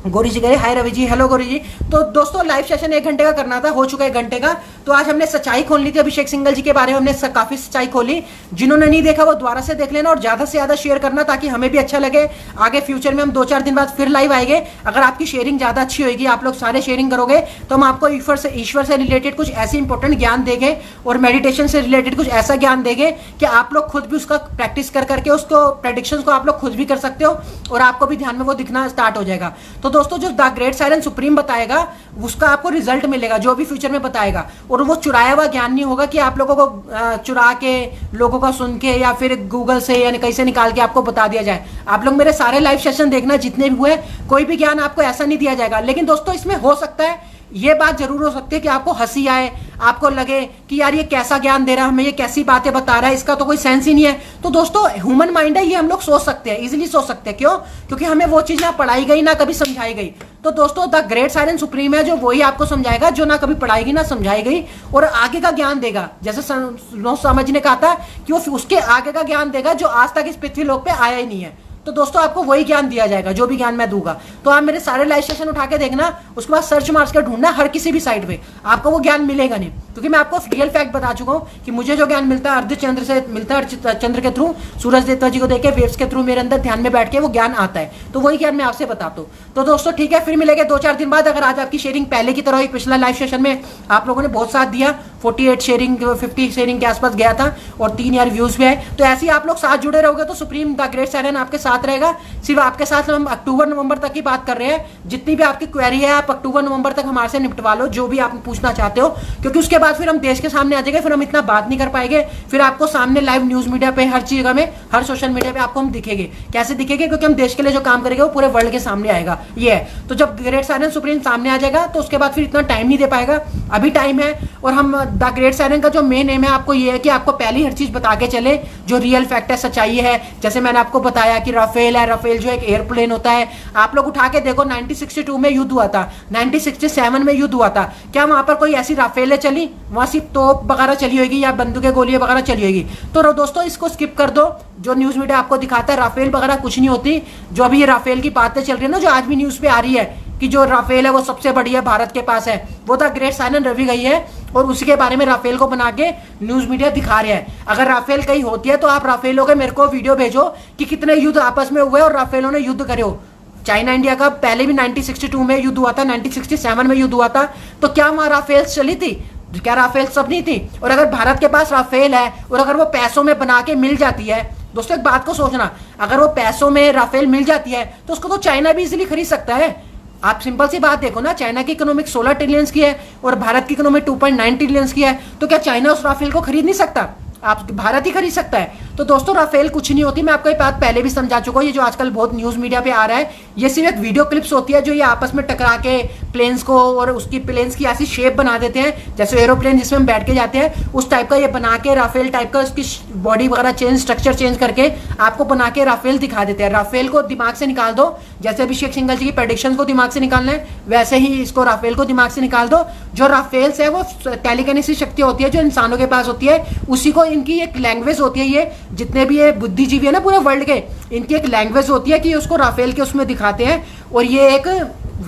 गौरी जी गए, हाय रवि जी, हेलो गौरी जी। तो दोस्तों लाइव सेशन 1 घंटे का करना था, हो चुका है 1 घंटे का। तो आज हमने सच्चाई खोल ली थी अभिषेक सिंघल जी के बारे में, हमने काफी सच्चाई खोली। जिन्होंने नहीं देखा वो दोबारा से देख लेना और ज्यादा से ज्यादा शेयर करना, ताकि हमें भी अच्छा लगे। आगे फ्यूचर में हम 2-4 दिन बाद फिर लाइव आएंगे। अगर आपकी शेयरिंग ज्यादा अच्छी होगी, आप लोग सारे शेयरिंग करोगे, तो हम आपको ईश्वर से रिलेटेड कुछ ऐसी इंपॉर्टेंट ज्ञान देंगे और मेडिटेशन से रिलेटेड कुछ ऐसा ज्ञान देंगे कि आप लोग खुद भी उसका प्रैक्टिस कर करके उसको प्रेडिक्शंस को आप लोग खुद भी कर सकते हो और आपको भी ध्यान में वो दिखना स्टार्ट हो जाएगा। तो दोस्तों जो द ग्रेट साइलेंट सुप्रीम बताएगा उसका आपको रिजल्ट मिलेगा, जो भी फ्यूचर में बताएगा। और वो चुराया हुआ ज्ञान नहीं होगा कि आप लोगों को चुरा के, लोगों का सुन के या फिर गूगल से या कहीं से निकाल के आपको बता दिया जाए। आप लोग मेरे सारे लाइव सेशन देखना, जितने भी हुए, कोई भी ज्ञान आपको ऐसा नहीं दिया जाएगा। लेकिन दोस्तों इसमें हो सकता है, ये बात जरूर हो सकती है कि आपको हंसी आए, आपको लगे कि यार ये कैसा ज्ञान दे रहा है हमें, ये कैसी बातें बता रहा है, इसका तो कोई सेंस ही नहीं है। तो दोस्तों ह्यूमन माइंड है, ये हम लोग सोच सकते हैं, इजीली सोच सकते हैं। क्यों? क्योंकि हमें वो चीज ना पढ़ाई गई ना कभी समझाई गई। तो दोस्तों द ग्रेट साइलेंट सुप्रीम है जो वही आपको समझाएगा, जो ना कभी पढ़ाई गई ना समझाई गई, और आगे का ज्ञान देगा। जैसे समझ ने कहा था कि वो उसके आगे का ज्ञान देगा जो आज तक इस पृथ्वी लोक पे आया ही नहीं है। तो दोस्तों आपको वही ज्ञान दिया जाएगा, जो भी ज्ञान मैं दूंगा। तो आप मेरे सारे लाइव सेशन उठा के देखना, उसके बाद सर्च मार्क्स के ढूंढना हर किसी भी साइट पे, आपको वो ज्ञान मिलेगा नहीं। क्योंकि मैं आपको रियल फैक्ट बता चुका हूं कि मुझे जो ज्ञान मिलता है अर्धचंद्र से मिलता है, अर्धचंद्र के थ्रू, सूरज देवता जी को देखे, वेव्स के थ्रू मेरे अंदर ध्यान में बैठ के वो ज्ञान आता है। तो वही ज्ञान मैं आपसे बताता हूँ। तो दोस्तों ठीक है, फिर मिलेंगे 2-4 दिन बाद। अगर आज आपकी शेयरिंग पहले की तरह हुई, पिछला लाइव सेशन में आप लोगों ने बहुत साथ दिया, 48 शेयरिंग 50 शेयरिंग के आसपास गया था और 3 यार व्यूज भी है। तो ऐसे ही आप लोग साथ जुड़े रहोगे तो सुप्रीम द ग्रेट साइलेंट आपके साथ रहेगा। सिर्फ आपके साथ हम अक्टूबर-नवंबर तक की बात कर रहे हैं। जितनी भी आपकी क्वेरी है आप अक्टूबर-नवंबर तक हमारे से निपटवा लो, जो भी आप पूछना चाहते हो, क्योंकि उसके बाद फिर हम देश के सामने आ जाएंगे, फिर हम इतना बात नहीं कर पाएंगे। फिर आपको सामने लाइव न्यूज मीडिया पे, हर जगह में, हर सोशल मीडिया पे आपको हम दिखेंगे। कैसे दिखेंगे? क्योंकि हम देश के लिए जो काम करेंगे वो पूरे वर्ल्ड के सामने आएगा। ये है, तो जब ग्रेट साइलेंट सुप्रीम सामने आ जाएगा तो उसके बाद फिर इतना टाइम नहीं दे पाएगा। अभी टाइम है, और हम द ग्रेट साइलेंट का जो मेन एम है आपको ये है कि आपको पहली हर चीज बता के चले जो रियल फैक्ट है, सच्चाई है। जैसे मैंने आपको बताया कि राफेल है, राफेल जो एक एयरप्लेन होता है, आप लोग उठा के देखो 1962 में युद्ध हुआ था, 1967 में युद्ध हुआ था, क्या वहां पर कोई ऐसी राफेलें चली? वहां सिर्फ तोप वगैरह चली होगी या बंदूकें गोलियां वगैरह चली होगी। तो दोस्तों इसको स्किप कर दो, जो न्यूज मीडिया आपको दिखाता है राफेल वगैरह कुछ नहीं होती। जो अभी ये राफेल की बातें चल रही है ना, जो आज भी न्यूज पे आ रही है कि जो राफेल है वो सबसे बढ़िया भारत के पास है, वो द ग्रेट साइलेंट रवि गई है और उसी के बारे में राफेल को बना के न्यूज मीडिया दिखा रहे हैं। अगर राफेल कहीं होती है तो आप राफेलों के मेरे को वीडियो भेजो कि कितने युद्ध आपस में हुए और राफेलों ने युद्ध करे हो। चाइना इंडिया का पहले भी 1962 में युद्ध हुआ था, 1967 में युद्ध हुआ था, तो क्या वहां राफेल चली थी? क्या राफेल सब नहीं थी? और अगर भारत के पास राफेल है और अगर वो पैसों में बना के मिल जाती है, दोस्तों एक बात को सोचना, अगर वो पैसों में राफेल मिल जाती है तो उसको तो चाइना भी इजीली खरीद सकता है। आप सिंपल सी बात देखो ना, चाइना की इकोनॉमिक 16 ट्रिलियन की है और भारत की इकोनॉमिक 2.9 ट्रिलियन की है, तो क्या चाइना उस राफेल को खरीद नहीं सकता? आप भारत ही खरीद सकता है। तो दोस्तों राफेल कुछ नहीं होती, मैं आपको ये बात पहले भी समझा चुका हूँ। ये जो आजकल बहुत न्यूज मीडिया पे आ रहा है, ये सिर्फ एक वीडियो क्लिप्स होती है जो ये आपस में टकरा के प्लेन्स को और उसकी प्लेन्स की ऐसी शेप बना देते हैं, जैसे एरोप्लेन जिसमें हम बैठ के जाते हैं उस टाइप का ये बना के राफेल टाइप का उसकी बॉडी वगैरह चेंज, स्ट्रक्चर चेंज करके आपको बना के राफेल दिखा देते हैं। राफेल को दिमाग से निकाल दो, जैसे अभिषेक सिंघल जी की प्रेडिक्शन को दिमाग से निकालना है, वैसे ही इसको राफेल को दिमाग से निकाल दो। जो राफेल्स है वो टेलीकिनेसिस शक्ति होती है जो इंसानों के पास होती है, उसी को इनकी एक लैंग्वेज होती है। ये जितने भी ये बुद्धिजीवी है ना पूरे वर्ल्ड के, इनकी एक लैंग्वेज होती है कि उसको राफेल के उसमें दिखाते हैं, और ये एक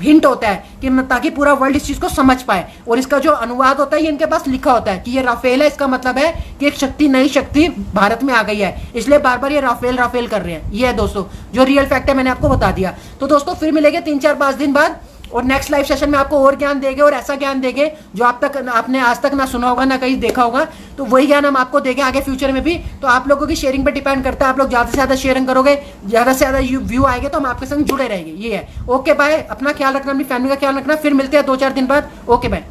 हिंट होता है कि ताकि पूरा वर्ल्ड इस चीज को समझ पाए। और इसका जो अनुवाद होता है ये इनके पास लिखा होता है कि ये राफेल है, इसका मतलब है कि एक शक्ति, नई शक्ति भारत में आ गई है, इसलिए बार बार ये राफेल राफेल कर रहे हैं। ये है दोस्तों जो रियल फैक्ट है, मैंने आपको बता दिया। तो दोस्तों फिर मिलेंगे 3-4-5 दिन बाद और नेक्स्ट लाइव सेशन में आपको और ज्ञान देंगे और ऐसा ज्ञान देंगे जो आपने आज तक ना सुना होगा ना कहीं देखा होगा। तो वही ज्ञान हम आपको देंगे आगे फ्यूचर में भी। तो आप लोगों की शेयरिंग पे डिपेंड करता है, आप लोग ज्यादा से ज्यादा शेयरिंग करोगे, ज्यादा से ज्यादा व्यू आएंगे तो हम आपके संग जुड़े रहेंगे। ये है, ओके बाय, अपना ख्याल रखना, अपनी फैमिली का ख्याल रखना। फिर मिलते हैं 2-4 दिन बाद, ओके बाय।